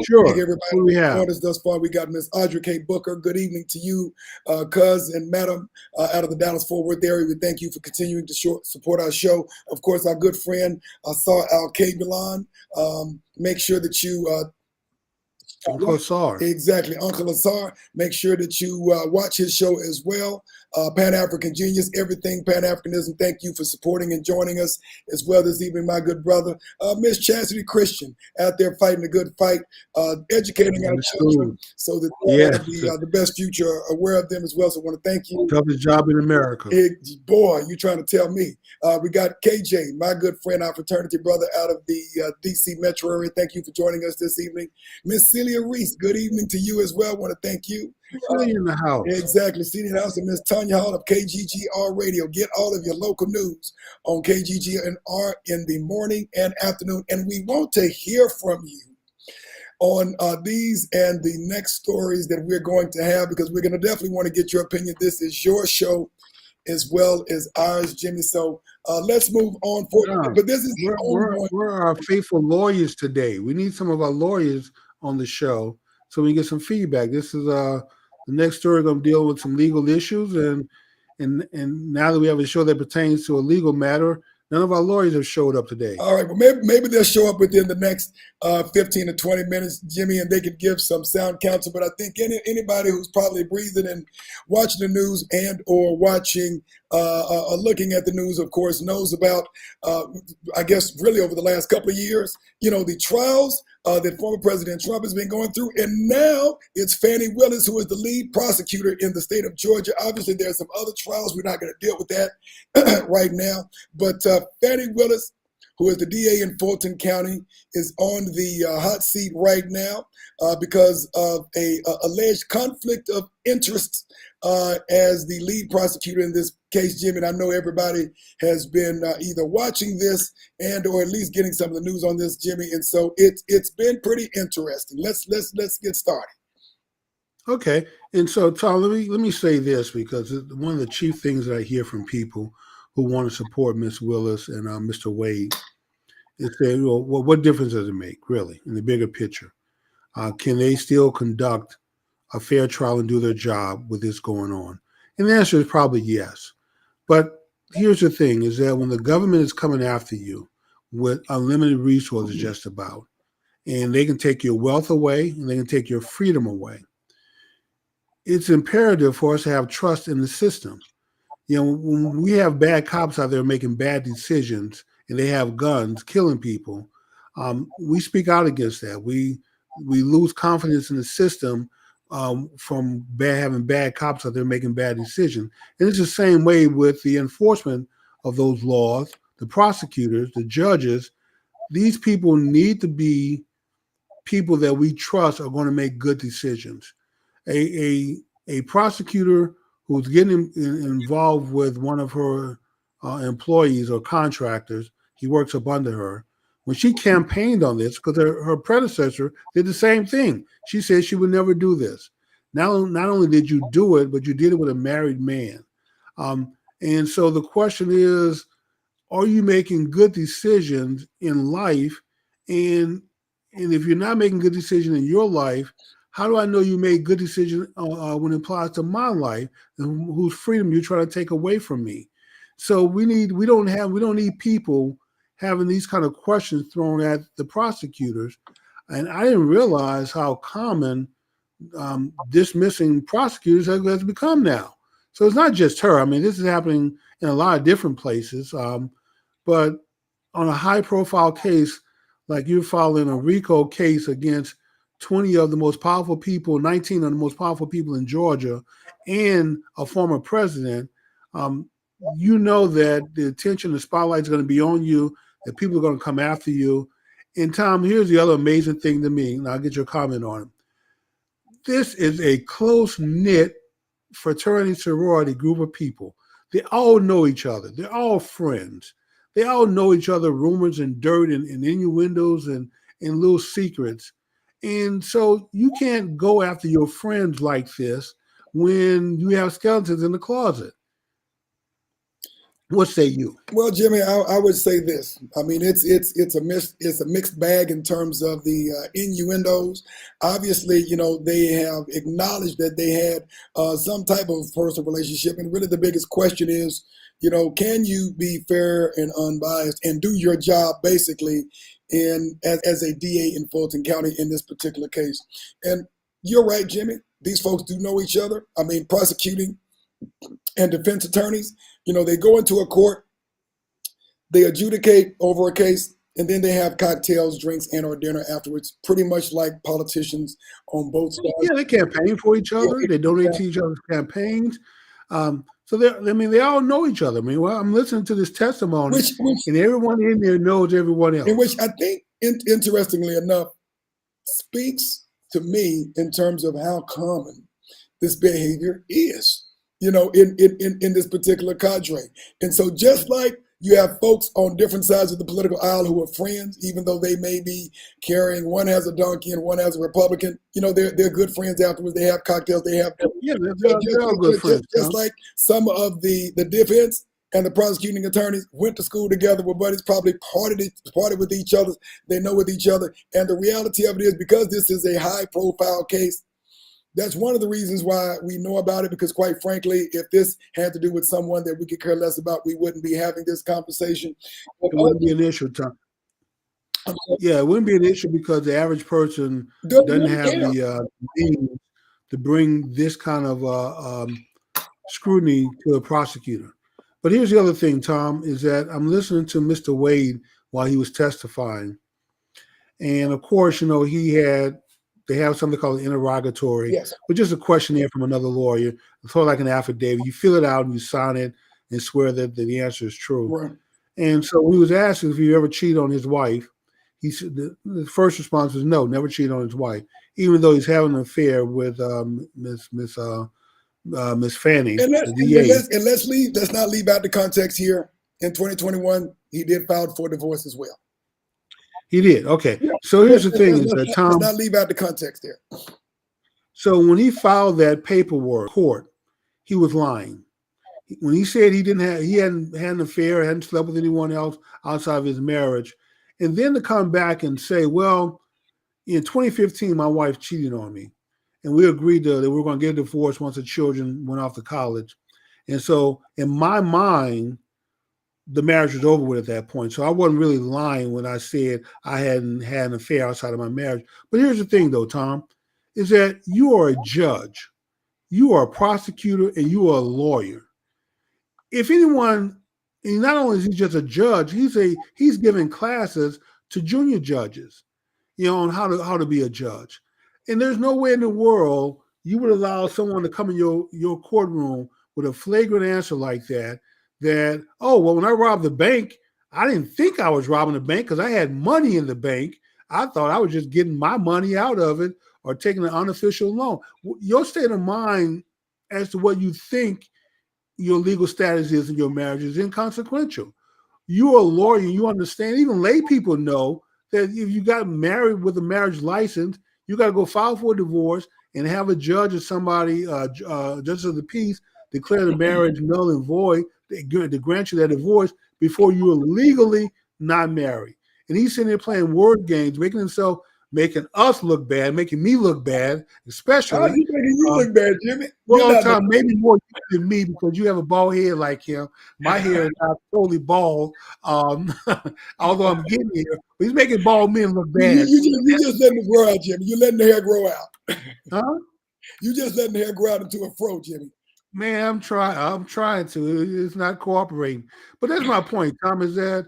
Sure. Thank everybody who joined us thus far. We got Miss Audrey K. Booker. Good evening to you, cuz and madam, out of the Dallas-Fort Worth area. We thank you for continuing to support our show. Of course, our good friend, Saw Al Kabulon. Make sure that you Uncle Asar. Exactly. Uncle Asar. Make sure that you watch his show as well. Pan-African Genius, everything Pan-Africanism. Thank you for supporting and joining us as well this evening, my good brother. Miss Chastity Christian out there fighting a good fight, educating our children so that they have the best future, aware of them as well. So I want to thank you. Toughest job in America. Boy, you trying to tell me. We got KJ, my good friend, our fraternity brother out of the D.C. metro area. Thank you for joining us this evening. Miss Celia Reese, good evening to you as well. I want to thank you. In the house. Exactly. Celia in the house. And Miss Tanya Hall of KGGR Radio. Get all of your local news on KGGR in the morning and afternoon. And we want to hear from you on these and the next stories that we're going to have, because we're going to definitely want to get your opinion. This is your show as well as ours, Jimmy. So let's move on forward. But this is we're our faithful lawyers today. We need some of our lawyers on the show so we can get some feedback. This is the next story. We're going to deal with some legal issues, and now that we have a show that pertains to a legal matter, none of our lawyers have showed up today. All right. Well, maybe they'll show up within the next 15 to 20 minutes, Jimmy, and they could give some sound counsel. But I think anybody who's probably breathing and watching the news and or watching or looking at the news, of course, knows about, I guess, really over the last couple of years, the trials that former President Trump has been going through. And now it's Fani Willis, who is the lead prosecutor in the state of Georgia. Obviously, there's some other trials. We're not going to deal with that right now. But Fani Willis, who is the DA in Fulton County, is on the hot seat right now because of a alleged conflict of interest as the lead prosecutor in this case, Jim. And I know everybody has been either watching this and or at least getting some of the news on this, Jimmy. And so it's been pretty interesting. Let's get started. Okay. And so, Tom, let me say this, because one of the chief things that I hear from people who want to support Miss Willis and Mr. Wade is saying, well, what difference does it make, really, in the bigger picture? Can they still conduct a fair trial and do their job with this going on? And the answer is probably yes. But here's the thing, is that when the government is coming after you with unlimited resources just about, and they can take your wealth away and they can take your freedom away, it's imperative for us to have trust in the system. When we have bad cops out there making bad decisions and they have guns killing people, we speak out against that. We lose confidence in the system from having bad cops out there making bad decisions. And it's the same way with the enforcement of those laws, the prosecutors, the judges. These people need to be people that we trust are going to make good decisions. A prosecutor who's getting involved with one of her employees or contractors, he works up under her. When she campaigned on this, because her predecessor did the same thing. She said she would never do this. Not only did you do it, but you did it with a married man. And so the question is, are you making good decisions in life? And if you're not making good decisions in your life, how do I know you made good decisions when it applies to my life and whose freedom you're trying to take away from me? So we don't need people having these kind of questions thrown at the prosecutors. And I didn't realize how common dismissing prosecutors has become now. So it's not just her. I mean, this is happening in a lot of different places. But on a high profile case, like you're filing a RICO case against 20 of the most powerful people, 19 of the most powerful people in Georgia, and a former president, you know that the attention, the spotlight is going to be on you, that people are going to come after you. And Tom, here's the other amazing thing to me, and I'll get your comment on it. This is a close-knit fraternity sorority group of people. They all know each other. They're all friends. They all know each other, rumors and dirt and innuendos and little secrets. And so you can't go after your friends like this when you have skeletons in the closet. What say you? Well, Jimmy, I would say this. I mean, it's a mixed bag in terms of the innuendos. Obviously, they have acknowledged that they had some type of personal relationship, and really the biggest question is, can you be fair and unbiased and do your job basically as a DA in Fulton County in this particular case. And you're right, Jimmy. These folks do know each other. I mean, prosecuting and defense attorneys, they go into a court, they adjudicate over a case, and then they have cocktails, drinks, and or dinner afterwards, pretty much like politicians on both sides. Yeah, they campaign for each other. They donate to each other's campaigns. So they all know each other. I mean, well, I'm listening to this testimony, and everyone in there knows everyone else. And which I think, interestingly enough, speaks to me in terms of how common this behavior is, in this particular cadre. And so just like you have folks on different sides of the political aisle who are friends, even though they may be carrying, one has a donkey and one has a Republican, they're good friends afterwards. They have cocktails, they have, they're all good friends. Just like some of the defense and the prosecuting attorneys went to school together, were buddies, probably partied with each other. They know with each other. And the reality of it is, because this is a high profile case, that's one of the reasons why we know about it, because quite frankly, if this had to do with someone that we could care less about, we wouldn't be having this conversation. It wouldn't be an issue, Tom. Yeah, it wouldn't be an issue because the average person doesn't have the means to bring this kind of scrutiny to a prosecutor. But here's the other thing, Tom, is that I'm listening to Mr. Wade while he was testifying. And of course, they have something called an interrogatory, yes, which is a questionnaire from another lawyer. It's sort of like an affidavit. You fill it out and you sign it and swear that the answer is true. Right. And so he was asked if he ever cheated on his wife. He said the first response was no, never cheated on his wife, even though he's having an affair with Miss Fani. And let's not leave out the context here. In 2021, he did file for divorce as well. He did. Okay. Yeah. So here's the thing: is that Tom? Let's not leave out the context there. So when he filed that paperwork in court, he was lying. When he said he hadn't had an affair, hadn't slept with anyone else outside of his marriage, and then to come back and say, well, in 2015, my wife cheated on me, and we agreed that we were going to get a divorce once the children went off to college, and so in my mind, the marriage was over with at that point. So I wasn't really lying when I said I hadn't had an affair outside of my marriage. But here's the thing, though, Tom, is that you are a judge, you are a prosecutor, and you are a lawyer. If anyone, and not only is he just a judge, he's giving classes to junior judges, on how to be a judge. And there's no way in the world you would allow someone to come in your courtroom with a flagrant answer like that, oh, well, when I robbed the bank, I didn't think I was robbing the bank because I had money in the bank. I thought I was just getting my money out of it or taking an unofficial loan. Your state of mind as to what you think your legal status is in your marriage is inconsequential. You're a lawyer, you understand. Even lay people know that if you got married with a marriage license, you got to go file for a divorce and have a judge or somebody, justice of the peace, declare the marriage null and void to grant you that divorce before you are legally not married. And he's sitting there playing word games, making us look bad, making me look bad, especially. How's he making you look bad, Jimmy? Well, Tom, maybe more than me because you have a bald head like him. My hair is not totally bald, although I'm getting here. But he's making bald men look bad. You just letting it grow out, Jimmy. You're letting the hair grow out. Huh? You just letting the hair grow out into a fro, Jimmy. Man, I'm trying to. It's not cooperating. But that's my point, Tom, is that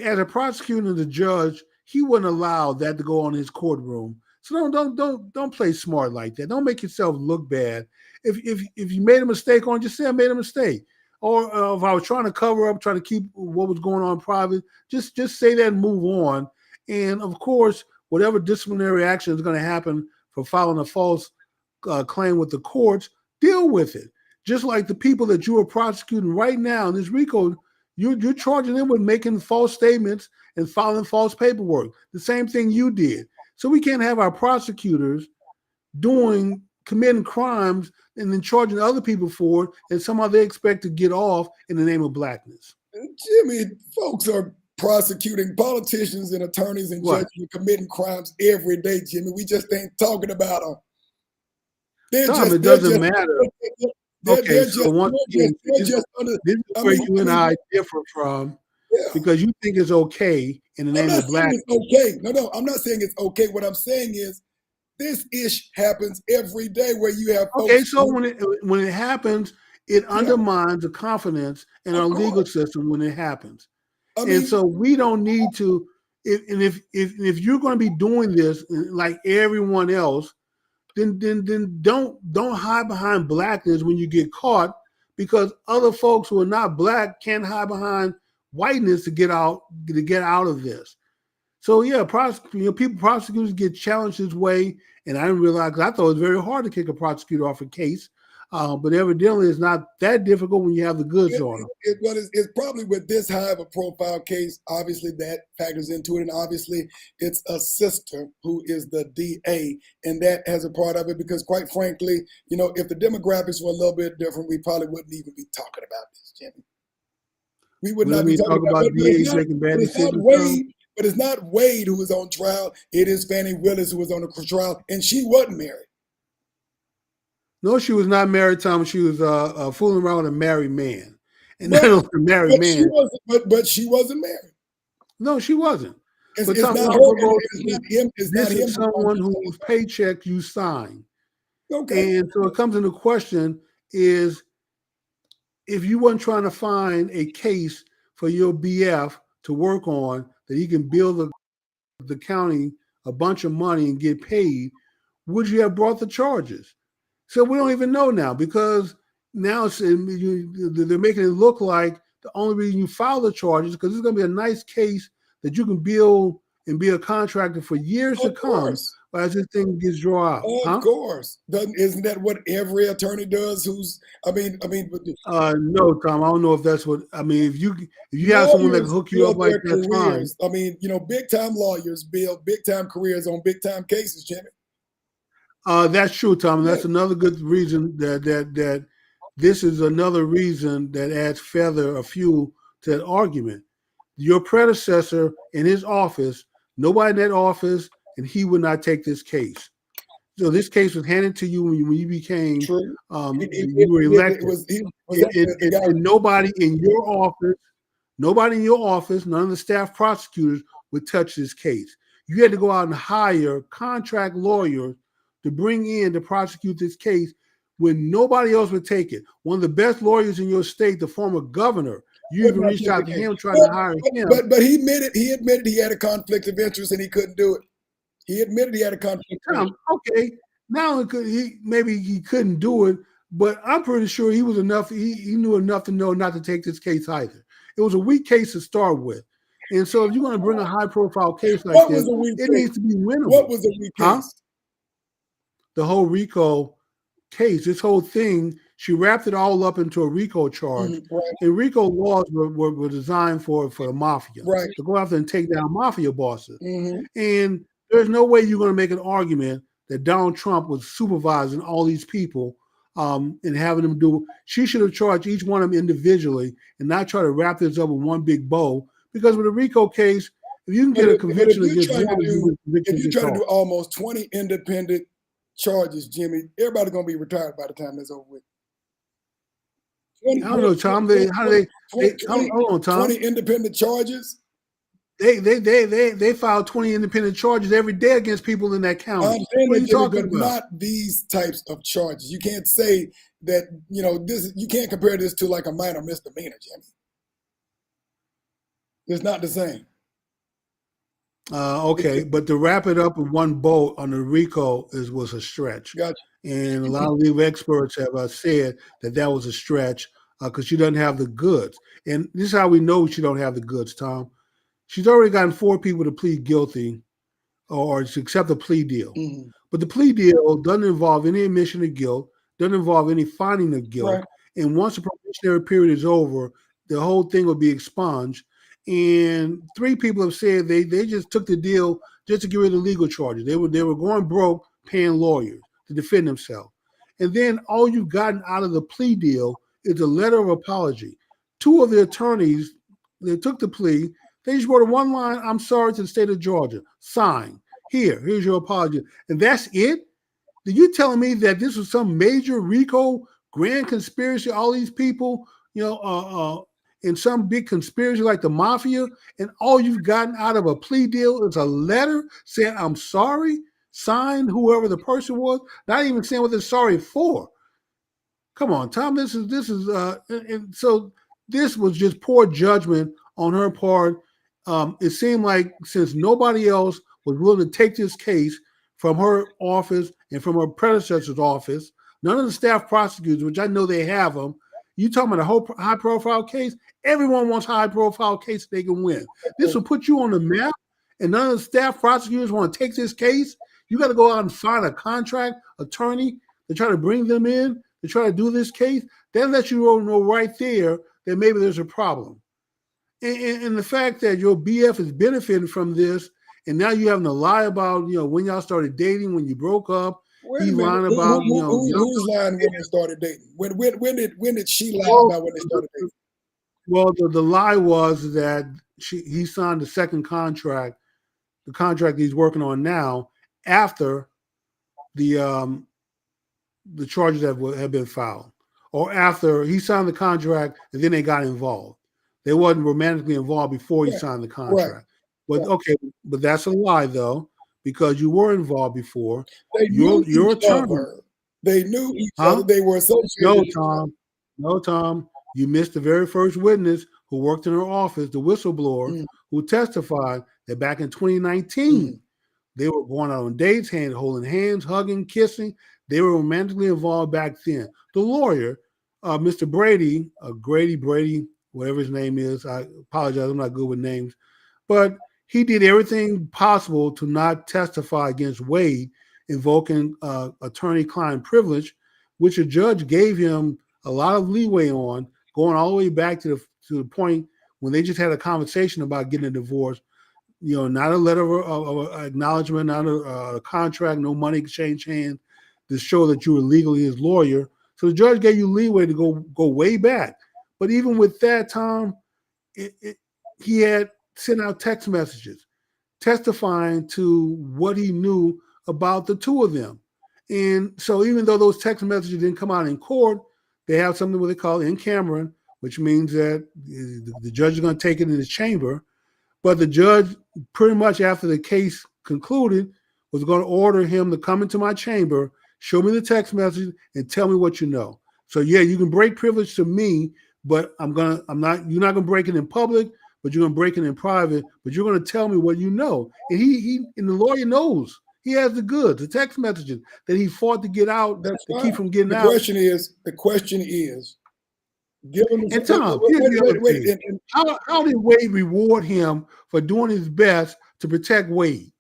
as a prosecutor and the judge, he wouldn't allow that to go on in his courtroom. So don't play smart like that. Don't make yourself look bad. If you made a mistake on, just say I made a mistake. Or if I was trying to cover up, trying to keep what was going on private, just say that and move on. And of course, whatever disciplinary action is going to happen for filing a false claim with the courts, deal with it. Just like the people that you are prosecuting right now in this RICO, you're charging them with making false statements and filing false paperwork. The same thing you did. So we can't have our prosecutors committing crimes and then charging other people for it, and somehow they expect to get off in the name of blackness. Jimmy, folks are prosecuting politicians and attorneys and judges and committing crimes every day, Jimmy. We just ain't talking about them. It doesn't matter. Okay, so this is where you and I differ from Yeah. because you think it's okay in the I'm name not of saying black. it's okay. No, I'm not saying it's okay. What I'm saying is this ish happens every day where you have Okay, folks so who, when it happens, it yeah, undermines the confidence in of our legal course. system when it happens. I And mean, so we don't need to. If you're going to be doing this like everyone else, then don't hide behind blackness when you get caught, because other folks who are not black can't hide behind whiteness to get out of this. So yeah, prosecutors get challenged this way, and I didn't realize, 'cause I thought it was very hard to kick a prosecutor off a case, but evidently it's not that difficult when you have the goods on them. well, it's probably with this high of a profile case, obviously that factors into it. And obviously it's a sister who is the DA, and that has a part of it because quite frankly, if the demographics were a little bit different, we probably wouldn't even be talking about this, Jimmy. We would We don't not be need to talking talk about about it, DAs making bad but it's not decisions, Tom. Wade, but it's not Wade who was on trial. It is Fani Willis who was on the trial, and she wasn't married. No, she was not married, Tom. She was fooling around with a married man, and But not only a married she man. wasn't. But she wasn't married. No, she wasn't. But It's Tom, not her. It's not him. It's not this him. is someone whose paycheck you sign, Okay. and so it comes into question is, if you weren't trying to find a case for your BF to work on that he can bill the county a bunch of money and get paid, would you have brought the charges? So we don't even know now, because now they're making it look like the only reason you file the charges because it's going to be a nice case that you can build and be a contractor for years to come as this thing gets drawn out. Of course. Isn't that what every attorney does? No, Tom. I don't know if that's what I mean. If you have someone that can hook you build up like their that, fine. careers. I mean, big time lawyers build big time careers on big time cases, Jimmy. That's true, Tom. And that's another good reason that this is another reason that adds fuel to that argument. Your predecessor in his office, nobody in that office, and he would not take this case. So this case was handed to you when you became, you were elected. And nobody in your office, none of the staff prosecutors would touch this case. You had to go out and hire contract lawyers to bring in to prosecute this case when nobody else would take it. One of the best lawyers in your state, the former governor, you even reached out to him trying to hire him. But he admitted he had a conflict of interest and he couldn't do it. He admitted he had a conflict of interest. Okay, now maybe he couldn't do it, but I'm pretty sure he was enough. He knew enough to know not to take this case either. It was a weak case to start with. And so if you're going to bring a high-profile case like this, it needs to be winnable. What was a weak case? The whole RICO case, this whole thing, she wrapped it all up into a RICO charge. And RICO laws were designed for the mafia, to go after and take down mafia bosses. And there's no way you're going to make an argument that Donald Trump was supervising all these people and having them do. She should have charged each one of them individually and not try to wrap this up in one big bow. Because with a RICO case, if you can get a conviction against one, if you try to do almost 20 independent charges, Jimmy, everybody's going to be retired by the time that's over with. I don't know, Tom. Hold on, Tom. 20 independent charges. They file 20 independent charges every day against people in that county. I'm saying what are you talking about? Not these types of charges. You can't say that, you can't compare this to like a minor misdemeanor, Jimmy. It's not the same. Okay, but to wrap it up in one boat on the RICO was a stretch. Gotcha. And a lot of legal experts have said that was a stretch because she doesn't have the goods. And this is how we know she don't have the goods, Tom. She's already gotten 4 people to plead guilty or to accept a plea deal. But the plea deal doesn't involve any admission of guilt, doesn't involve any finding of guilt. Right. And once the probationary period is over, the whole thing will be expunged. And 3 people have said they just took the deal just to get rid of the legal charges. They were going broke paying lawyers to defend themselves. And then all you've gotten out of the plea deal is a letter of apology. 2 of the attorneys that took the plea, they just wrote a one line, "I'm sorry to the state of Georgia." Sign. Here's your apology. And that's it? Are you telling me that this was some major RICO grand conspiracy? All these people, in some big conspiracy like the mafia, and all you've gotten out of a plea deal is a letter saying, I'm sorry, signed whoever the person was, not even saying what they're sorry for. Come on, Tom, this is and so this was just poor judgment on her part. It seemed like since nobody else was willing to take this case from her office and from her predecessor's office, none of the staff prosecutors, which I know they have them, you talking about a whole high-profile case? Everyone wants a high-profile case they can win. This will put you on the map, and none of the staff prosecutors want to take this case. You got to go out and find a contract attorney to try to bring them in to try to do this case. That lets you know right there that maybe there's a problem. And the fact that your BF is benefiting from this, and now you having to lie about, when y'all started dating, when you broke up. He's lying about, who's lying when they started dating? When did she lie about when they started dating? Well, the lie was that he signed the second contract, the contract he's working on now, after the charges that have been filed, or after he signed the contract and then they got involved. They wasn't romantically involved before he signed the contract. Right. But okay, but that's a lie though, because you were involved before. They knew each other. They knew each other. They were associated. No, Tom. You missed the very first witness who worked in her office, the whistleblower, who testified that back in 2019, they were going out on dates, holding hands, hugging, kissing. They were romantically involved back then. The lawyer, Mr. Brady, Brady, whatever his name is, I apologize, I'm not good with names, but he did everything possible to not testify against Wade, invoking attorney-client privilege, which a judge gave him a lot of leeway on, going all the way back to the point when they just had a conversation about getting a divorce. Not a letter of acknowledgement, not a contract, no money exchange hands to show that you were legally his lawyer. So the judge gave you leeway to go way back. But even with that, Tom, he had sent out text messages testifying to what he knew about the two of them. And so even though those text messages didn't come out in court, they have something what they call in camera, which means that the judge is going to take it in his chamber. But the judge, pretty much after the case concluded, was going to order him to come into my chamber, show me the text message, and tell me what you know. So yeah, you can break privilege to me, but you're not going to break it in public, but you're going to break it in private, but you're going to tell me what you know. And and the lawyer knows. He has the goods, the text messages that he fought to get out, keep from getting out. The question is, given and Tom, how did Wade reward him for doing his best to protect Wade?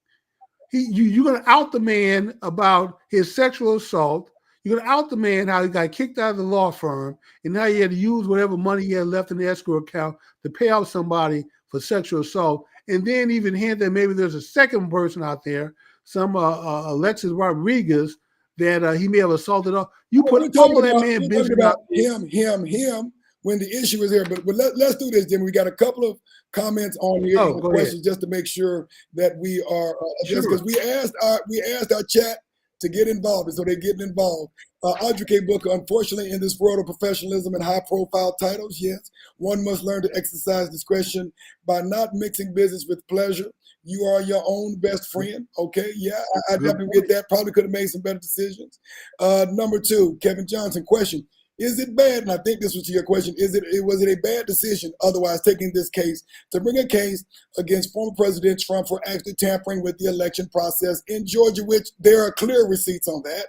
You're going to out the man about his sexual assault. You're going to out the man how he got kicked out of the law firm, and now he had to use whatever money he had left in the escrow account to pay out somebody for sexual assault, and then even hint that maybe there's a second person out there, some Alexis Rodriguez, that he may have assaulted. You put all of that man business about him when the issue is there. But let's do this, Jim. We got a couple of comments on here, questions, just to make sure that we are because we asked our chat to get involved, and so they're getting involved. Audrey K. Booker, unfortunately, in this world of professionalism and high-profile titles, yes, one must learn to exercise discretion by not mixing business with pleasure. You are your own best friend. Okay, yeah, I definitely get that. Probably could have made some better decisions. Number two, Kevin Johnson, question. Is it bad, and I think this was to your question, was it a bad decision, otherwise taking this case, to bring a case against former President Trump for actually tampering with the election process in Georgia, which there are clear receipts on that,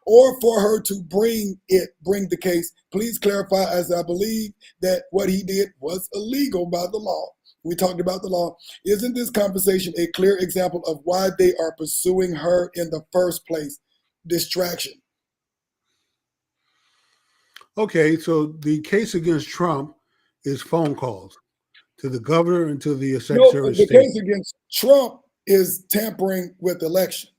or for her to bring the case? Please clarify, as I believe that what he did was illegal by the law. We talked about the law. Isn't this conversation a clear example of why they are pursuing her in the first place? Distraction. Okay, so the case against Trump is phone calls to the governor and to the Secretary of State. The case against Trump is tampering with the election.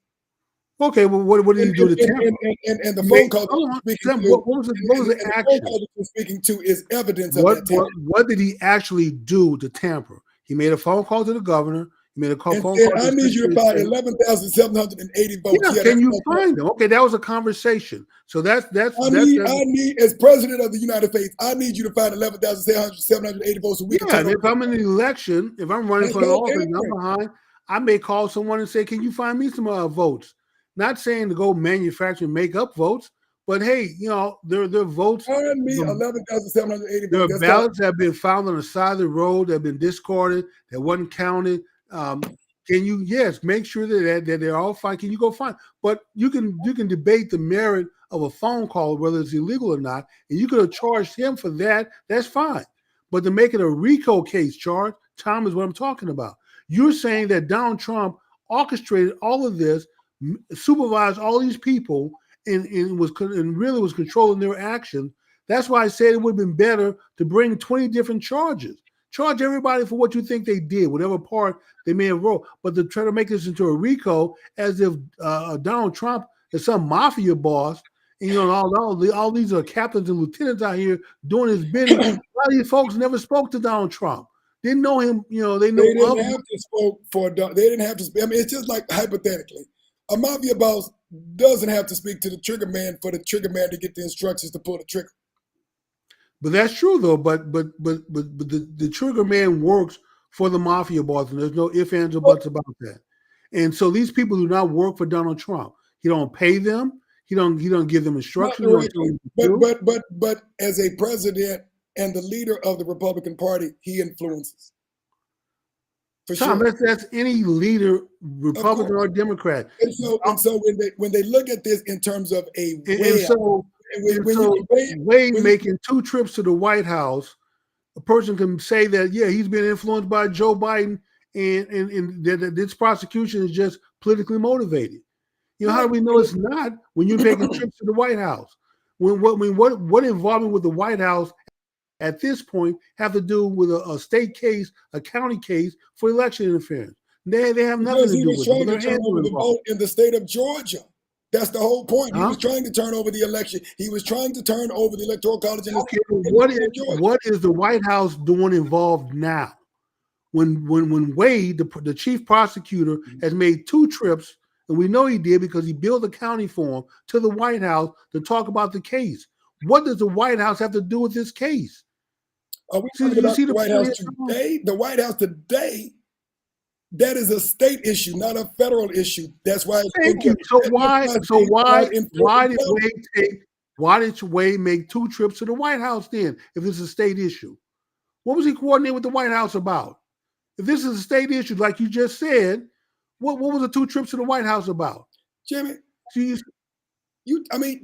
Okay, well, what did he do to tamper? And the phone call what was the action? The phone call that you're speaking to is evidence of that tampering. What did he actually do to tamper? He made a phone call to the governor You made a and phone said, call to I need you to find Secretary of State. 11,780 votes. Yeah, can you find them? Okay, that was a conversation. So that's I need, as president of the United States, I need you to find 11,780 votes so we can yeah. turn And if over. I'm in an election, if I'm running That's for an all office, and I'm tampering. behind, I may call someone and say, "Can you find me some votes?" Not saying to go manufacture and make up votes, but hey, you know, there are votes. Find me 11,780 There votes. are That's ballots that have been found on the side of the road that have been discarded, that wasn't counted. Can you, yes, make sure that they're all fine. Can you go find? But you can debate the merit of a phone call, whether it's illegal or not, and you could have charged him for that. That's fine. But to make it a RICO case charge, Tom, is what I'm talking about. You're saying that Donald Trump orchestrated all of this, supervised all these people, and really was controlling their actions. That's why I said it would have been better to bring 20 different charges. Charge everybody for what you think they did, whatever part they may have wrote. But to try to make this into a RICO as if Donald Trump is some mafia boss, and you know all these are captains and lieutenants out here doing his bidding. A lot of these folks never spoke to Donald Trump. Didn't know him. You know, they didn't have to spoke for. They didn't have to. I mean, it's just like hypothetically, a mafia boss doesn't have to speak to the trigger man for the trigger man to get the instructions to pull the trigger. But that's true though. But the trigger man works for the mafia boss, and there's no ifs, ands, or buts about that. And so these people do not work for Donald Trump. He don't pay them. He don't give them instructions. But as a president and the leader of the Republican Party, he influences. For Tom, sure. that's any leader, Republican or Democrat. And so when they look at this in terms of a Wade making 2 trips to the White House, a person can say that, yeah, he's been influenced by Joe Biden and that this prosecution is just politically motivated. You know, how do we know it's not when you're making trips to the White House? What involvement with the White House at this point have to do with a state case, a county case for election interference? They have nothing to do with it. He was trying to turn over the vote in the state of Georgia. That's the whole point. He was trying to turn over the election. He was trying to turn over the electoral college. Okay, what is the White House doing involved now? When Wade, the chief prosecutor, has made 2 trips, and we know he did because he billed the county for him, to the White House to talk about the case. What does the White House have to do with this case? Are we talking about the White House today? The White House today, that is a state issue, not a federal issue. That's why. Thank you. So why did Wade make 2 trips to the White House then, if this is a state issue? What was he coordinating with the White House about? If this is a state issue, like you just said, what was the 2 trips to the White House about? Jimmy, you tell me.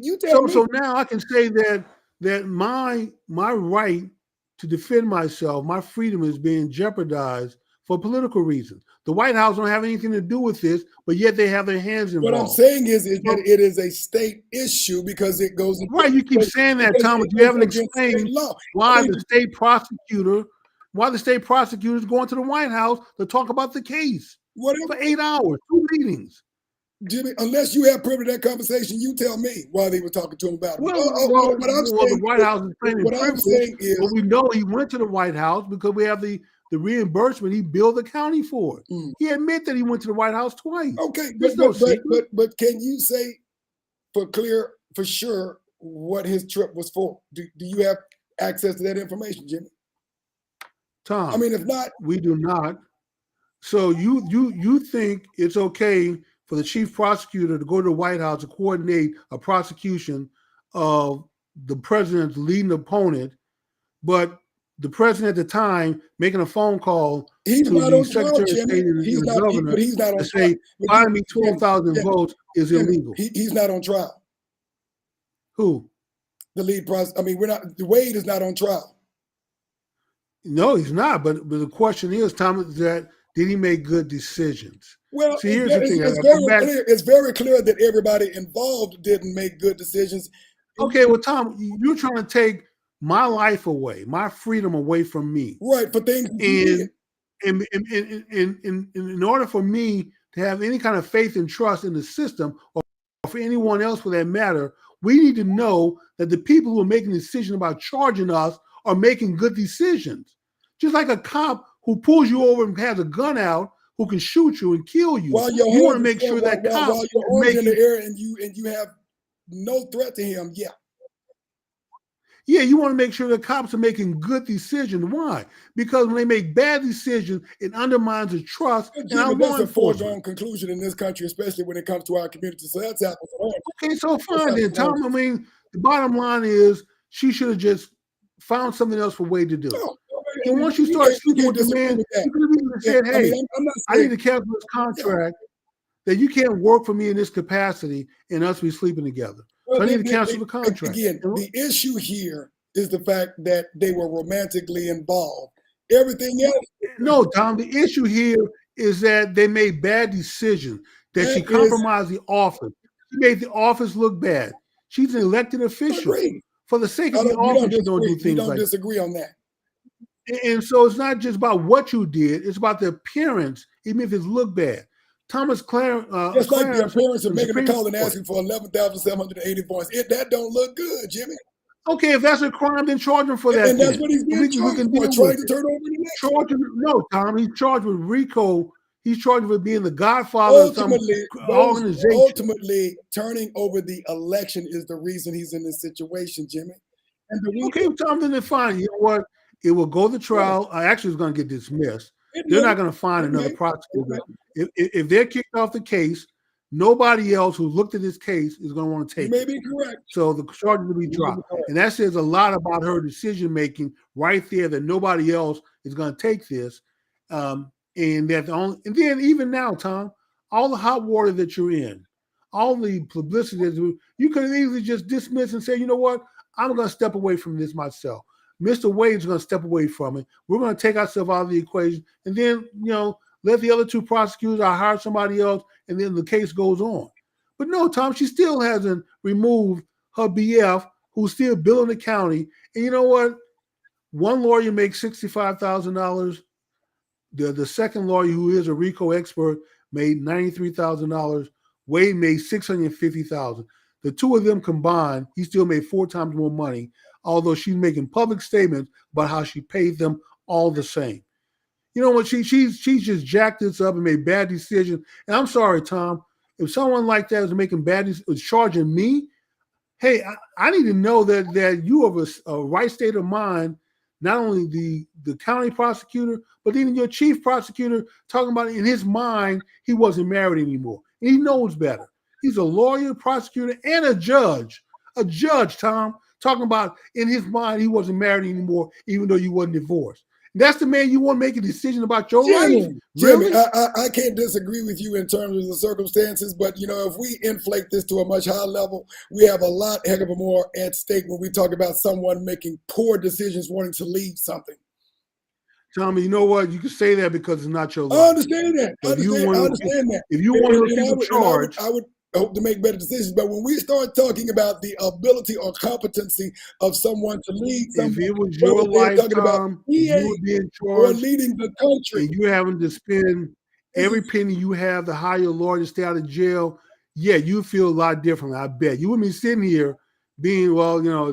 So now I can say that my right to defend myself, my freedom, is being jeopardized for political reasons. The White House don't have anything to do with this, but yet they have their hands involved. What I'm saying is that it is a state issue because it goes into right. You keep saying that, Thomas. You haven't explained why the state prosecutor is going to the White House to talk about the case for 8 hours, 2 meetings. Jimmy, unless you have privilege that conversation, you tell me why they were talking to him about it. The White House is claiming privilege, but we know he went to the White House because we have the reimbursement he billed the county for. He admitted that he went to the White House twice. Okay, but can you say for sure what his trip was for? Do you have access to that information, Jimmy? Tom, I mean, if not, we do not. So you think it's okay for the chief prosecutor to go to the White House to coordinate a prosecution of the president's leading opponent, but the president at the time making a phone call to the Secretary of State and the governor to say, find me 12,000 votes is illegal. He's not on trial. Who? The lead prosecutor. I mean, Wade is not on trial. No, he's not. But the question is, Thomas, that did he make good decisions? Well, see, here's the thing. It's very clear that everybody involved didn't make good decisions. Okay, well, Tom, you're trying to take my life away, my freedom away from me. Right, for things. And in order for me to have any kind of faith and trust in the system, or for anyone else for that matter, we need to know that the people who are making decisions about charging us are making good decisions. Just like a cop who pulls you over and has a gun out, who can shoot you and kill you. While you're You want to holding make sure that cop while your is arms in the making, air and you have no threat to him, yeah. yeah, you want to make sure that cops are making good decisions. Why? Because when they make bad decisions, it undermines the trust in our Jimmy, law that's a foregone enforcement. conclusion in this country, especially when it comes to our community. So that's apples and oranges. Okay, so That's fine then, apples and Tom. I oranges. mean, the bottom line is she should have just found something else for way to do it. No, I And mean, once you we start can't, sleeping with the disagree man, with that. you could have even Yeah, said, I mean, hey, I'm not I need saying, to cancel this yeah. contract that you can't work for me in this capacity and us be sleeping together. Well, So I need to cancel the contract. again, And the issue here is the fact that they were romantically involved. Everything else, no, Tom, the issue here is that they made bad decisions, that she that is compromised the office. She made the office look bad. She's an elected official. agreed. For the sake of We the don't office, you don't do disagree. We things don't like disagree on that. And so it's not just about what you did, it's about the appearance, even if it looked bad. Thomas Just like the Clarence appearance of from the making a Supreme call and Court. asking for 11,780 points. That don't look good, Jimmy. Okay, if that's a crime, then charge him for that. And that's what he's being we charged can for, deal trying with to it. turn over the next. Charge him, no, Tom, he's charged with RICO. He's charged with being the godfather of some organization. Ultimately, turning over the election is the reason he's in this situation, Jimmy. And Okay, Tom, then fine. You know what? It will go to trial. Actually, it's going to get dismissed. They're not going to find another prosecutor. If they're kicked off the case, nobody else who looked at this case is going to want to take it. You may be correct. So the charges will be dropped. And that says a lot about her decision-making right there, that nobody else is going to take this. And then even now, Tom, all the hot water that you're in, all the publicity that you could have easily just dismissed and say, you know what? I'm going to step away from this myself. Mr. Wade's going to step away from it. We're going to take ourselves out of the equation. And then, let the other two prosecutors, I hire somebody else, and then the case goes on. But no, Tom, she still hasn't removed her BF, who's still billing the county. And you know what? One lawyer makes $65,000. The second lawyer, who is a RICO expert, made $93,000. Wade made $650,000. The two of them combined, he still made 4 times more money, although she's making public statements about how she paid them all the same. You know what? She's just jacked this up and made bad decisions. And I'm sorry, Tom, if someone like that is making bad decisions, charging me, hey, I need to know that you have a right state of mind. Not only the county prosecutor, but even your chief prosecutor talking about in his mind he wasn't married anymore. And he knows better. He's a lawyer, prosecutor, and a judge. A judge, Tom, talking about in his mind he wasn't married anymore, even though you wasn't divorced. That's the man you want to make a decision about your life? Jimmy, Really? I can't disagree with you in terms of the circumstances, but if we inflate this to a much higher level, we have a lot heck of a more at stake when we talk about someone making poor decisions, wanting to leave something. Tommy, you know what? You can say that because it's not your life. I understand that. I understand that. If you want to keep charge, I would hope to make better decisions. But when we start talking about the ability or competency of someone to lead, if it was your lifetime, you would be in charge, or leading the country, and you having to spend every penny you have to hire a lawyer to stay out of jail, yeah, you feel a lot differently. I bet you wouldn't be sitting here being,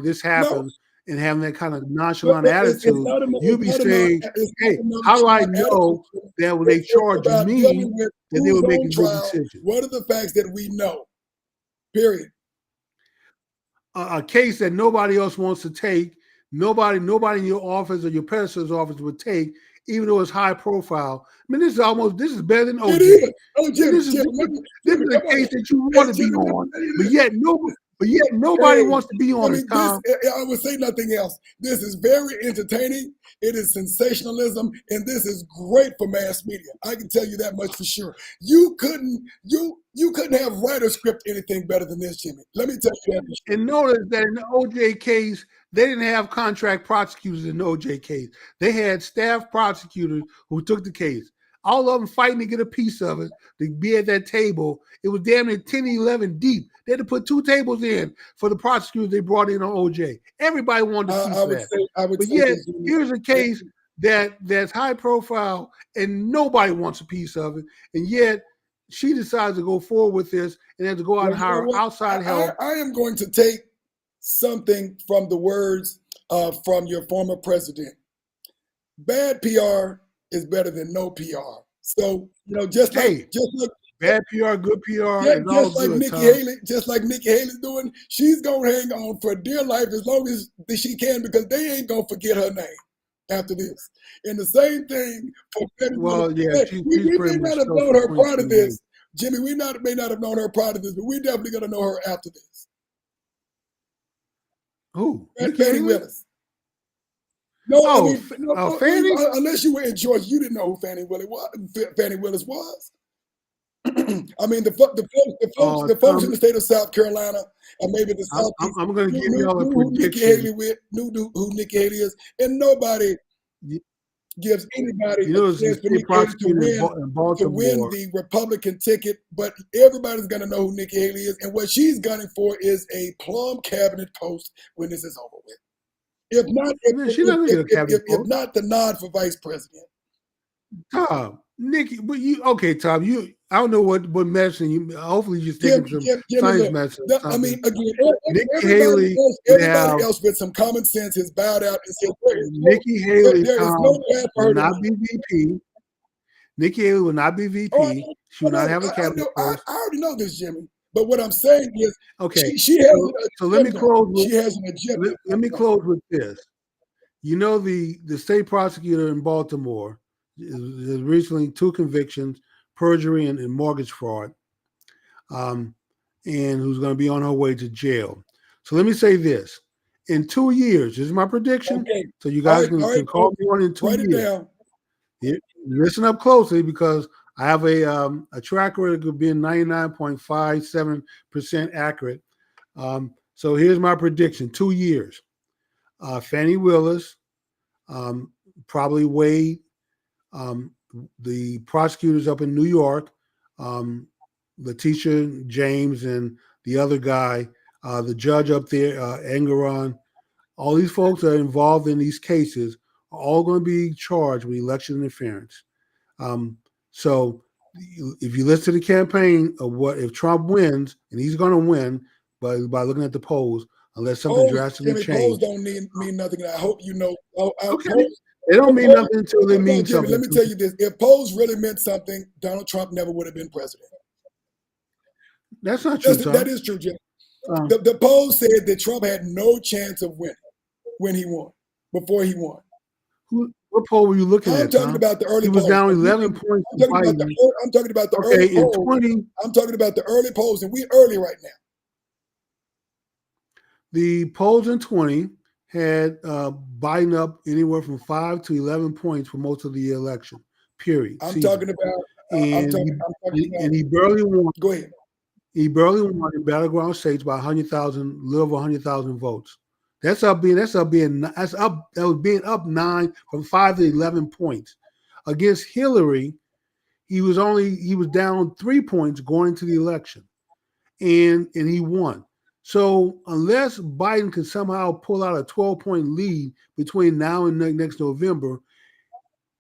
this happened. And having that kind of nonchalant attitude, you'd be saying, hey, how do I know that when they charge me, that they were making good decisions? What are the facts that we know? Period. A case that nobody else wants to take, nobody in your office or your predecessor's office would take, even though it's high profile. I mean, this is better than OJ. It is. Oh, Jim, this is a case that you want to be on, but yet nobody wants to be on it, Tom. I would say nothing else. This is very entertaining. It is sensationalism, and this is great for mass media. I can tell you that much for sure. You couldn't have writer script anything better than this, Jimmy. Let me tell you that. And notice that in the OJ case, they didn't have contract prosecutors in the OJ case. They had staff prosecutors who took the case. All of them fighting to get a piece of it, to be at that table. It was damn near 10, 11 deep. They had to put 2 tables in for the prosecutors they brought in on OJ. Everybody wanted a piece of that. But yet, here's a case that's high profile and nobody wants a piece of it. And yet, she decides to go forward with this and has to go out and hire outside help. I am going to take something from the words from your former president. Bad PR is better than no PR. So, just like bad PR, good PR, it's all just like good, Nikki Tom. Haley, just like Nikki Haley's doing, she's gonna hang on for dear life as long as she can, because they ain't gonna forget her name after this. And the same thing for Fani Willis. We may not have known her prior to this, Jimmy. We may not have known her prior to this, but we're definitely gonna know her after this. Who? Fani Willis. No, Fani? Unless you were in Georgia, you didn't know who Fani Willis was. I mean, the folks in the state of South Carolina, and maybe the Southeast, I'm going to give you y'all a prediction. Knew who Nikki Haley is, and nobody gives anybody a chance for Nikki Haley to win the Republican ticket. But everybody's going to know who Nikki Haley is, and what she's gunning for is a plum cabinet post when this is over with. If not, if not the nod for vice president. Tom, Nikki, but Tom, I don't know what medicine you. Hopefully, you're taking some science medicine. I mean, again, Nikki everybody else with some common sense has bowed out and said, Nikki Haley there is no path for her will not be VP. Nikki Haley will not be VP. She will not have a cabinet post. I already know this, Jimmy. But what I'm saying is, she has an agenda. So let me close. She has an agenda. Let me close with this. The state prosecutor in Baltimore has recently 2 convictions, perjury and mortgage fraud, and who's going to be on her way to jail. So let me say this. In 2 years, this is my prediction. Okay. So you guys can call me on in 2 years. Write it down. Listen up closely, because I have a track record of being 99.57% accurate. So here's my prediction. 2 years. Fani Willis, probably Wade, the prosecutors up in New York, Letitia James, and the other guy, the judge up there, Engeron, all these folks that are involved in these cases are all going to be charged with election interference. So if you listen to the campaign of what if Trump wins, and he's going to win by looking at the polls, unless something drastically changes. Polls don't mean nothing. I hope you know. They don't mean nothing until they mean something. Let me tell you this. If polls really meant something, Donald Trump never would have been president. That's not true, Tom. That is true, Jim. The polls said that Trump had no chance of winning when he won, before he won. What poll were you looking at, Tom? I'm talking about the early polls. He was down 11 points. I'm talking about the early polls. 20, I'm talking about the early polls, and we're early right now. The polls in 20 had Biden up anywhere from 5 to 11 points for most of the election, period. I'm talking about, and he barely won. Go ahead. He barely won in battleground states by 100,000, little over 100,000 votes. That was being up 9 from 5 to 11 points. Against Hillary, he was down 3 points going into the election, and he won. So unless Biden can somehow pull out a 12-point lead between now and next November,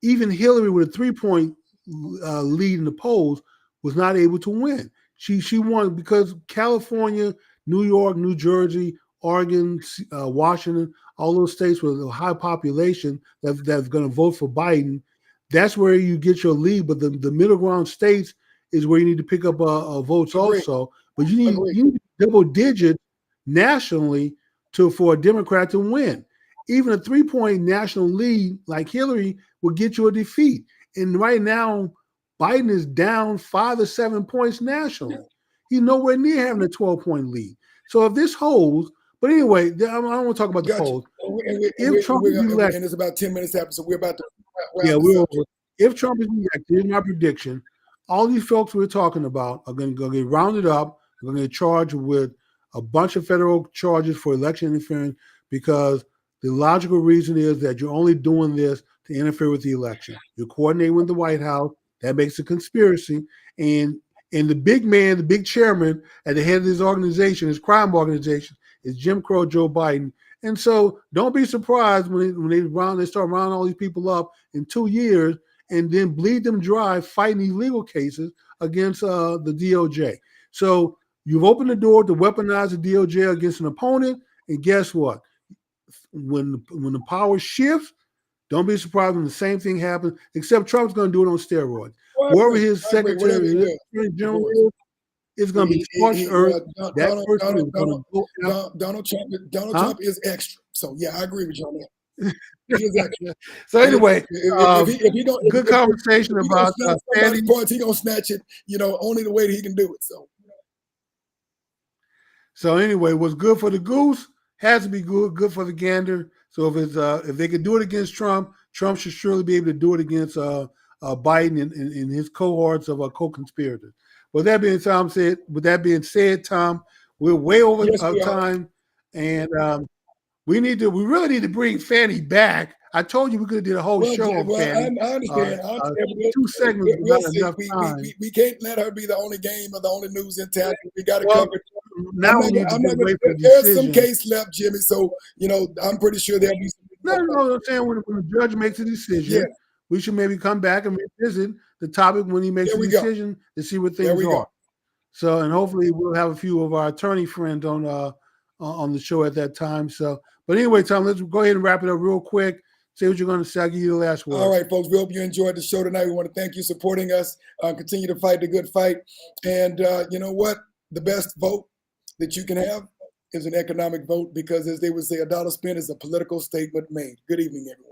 even Hillary with a 3-point lead in the polls was not able to win. She won because California, New York, New Jersey, Oregon, Washington, all those states with a high population that's going to vote for Biden, that's where you get your lead. But the middle ground states is where you need to pick up votes also. But you need double digit nationally for a Democrat to win. Even a 3-point national lead like Hillary will get you a defeat. And right now, Biden is down 5 or 7 points nationally. He's nowhere near having a 12-point lead. So if this holds, but anyway, I don't want to talk about the polls. If Trump is elected, and it's about 10 minutes after, so we're about to if Trump is elected, here's my prediction. All these folks we're talking about are going to get rounded up. They're going to get charged with a bunch of federal charges for election interference, because the logical reason is that you're only doing this to interfere with the election. You're coordinating with the White House. That makes a conspiracy. And the big man, the big chairman at the head of this organization, his crime organization, is Jim Crow Joe Biden. And so don't be surprised when they start rounding all these people up in 2 years and then bleed them dry fighting these legal cases against the DOJ. So you've opened the door to weaponize the DOJ against an opponent, and guess what? When the power shifts, don't be surprised when the same thing happens, except Trump's going to do it on steroids. whoever agree. his I agree. Whatever secretary he is, does, attorney of general course. is, it's going to be scorched earth. That Donald, person is Donald, going Donald, to go after, Donald huh? Trump is extra. So yeah, I agree with you on that. He is extra. So anyway, good conversation if he about snatch Fani. somebody's points, he gonna snatch it. Only the way that he can do it. So anyway, what's good for the goose has to be good for the gander. So if they could do it against Trump, Trump should surely be able to do it against Biden and his cohorts of co-conspirators. With that being said, Tom, we're way over Yes, we are. time, and we really need to bring Fani back. I told you we could have did a whole show on Fani. I understand. 2 segments was We'll not see. enough time. We can't let her be the only game or the only news in town. We got to Well, cover it. now we need to wait for the There's some decision. case left, Jimmy. So I'm pretty sure there'll be some. No, I'm saying when the judge makes a decision, Yeah. we should maybe come back and revisit the topic when he makes a decision to see what things are. So, and hopefully we'll have a few of our attorney friends on the show at that time. So, but anyway, Tom, let's go ahead and wrap it up real quick. Say what you're going to say. I'll give you the last word. All right, folks. We hope you enjoyed the show tonight. We want to thank you for supporting us. Continue to fight the good fight. And you know what? The best vote that you can have is an economic vote, because as they would say, a dollar spent is a political statement made. Good evening, everyone.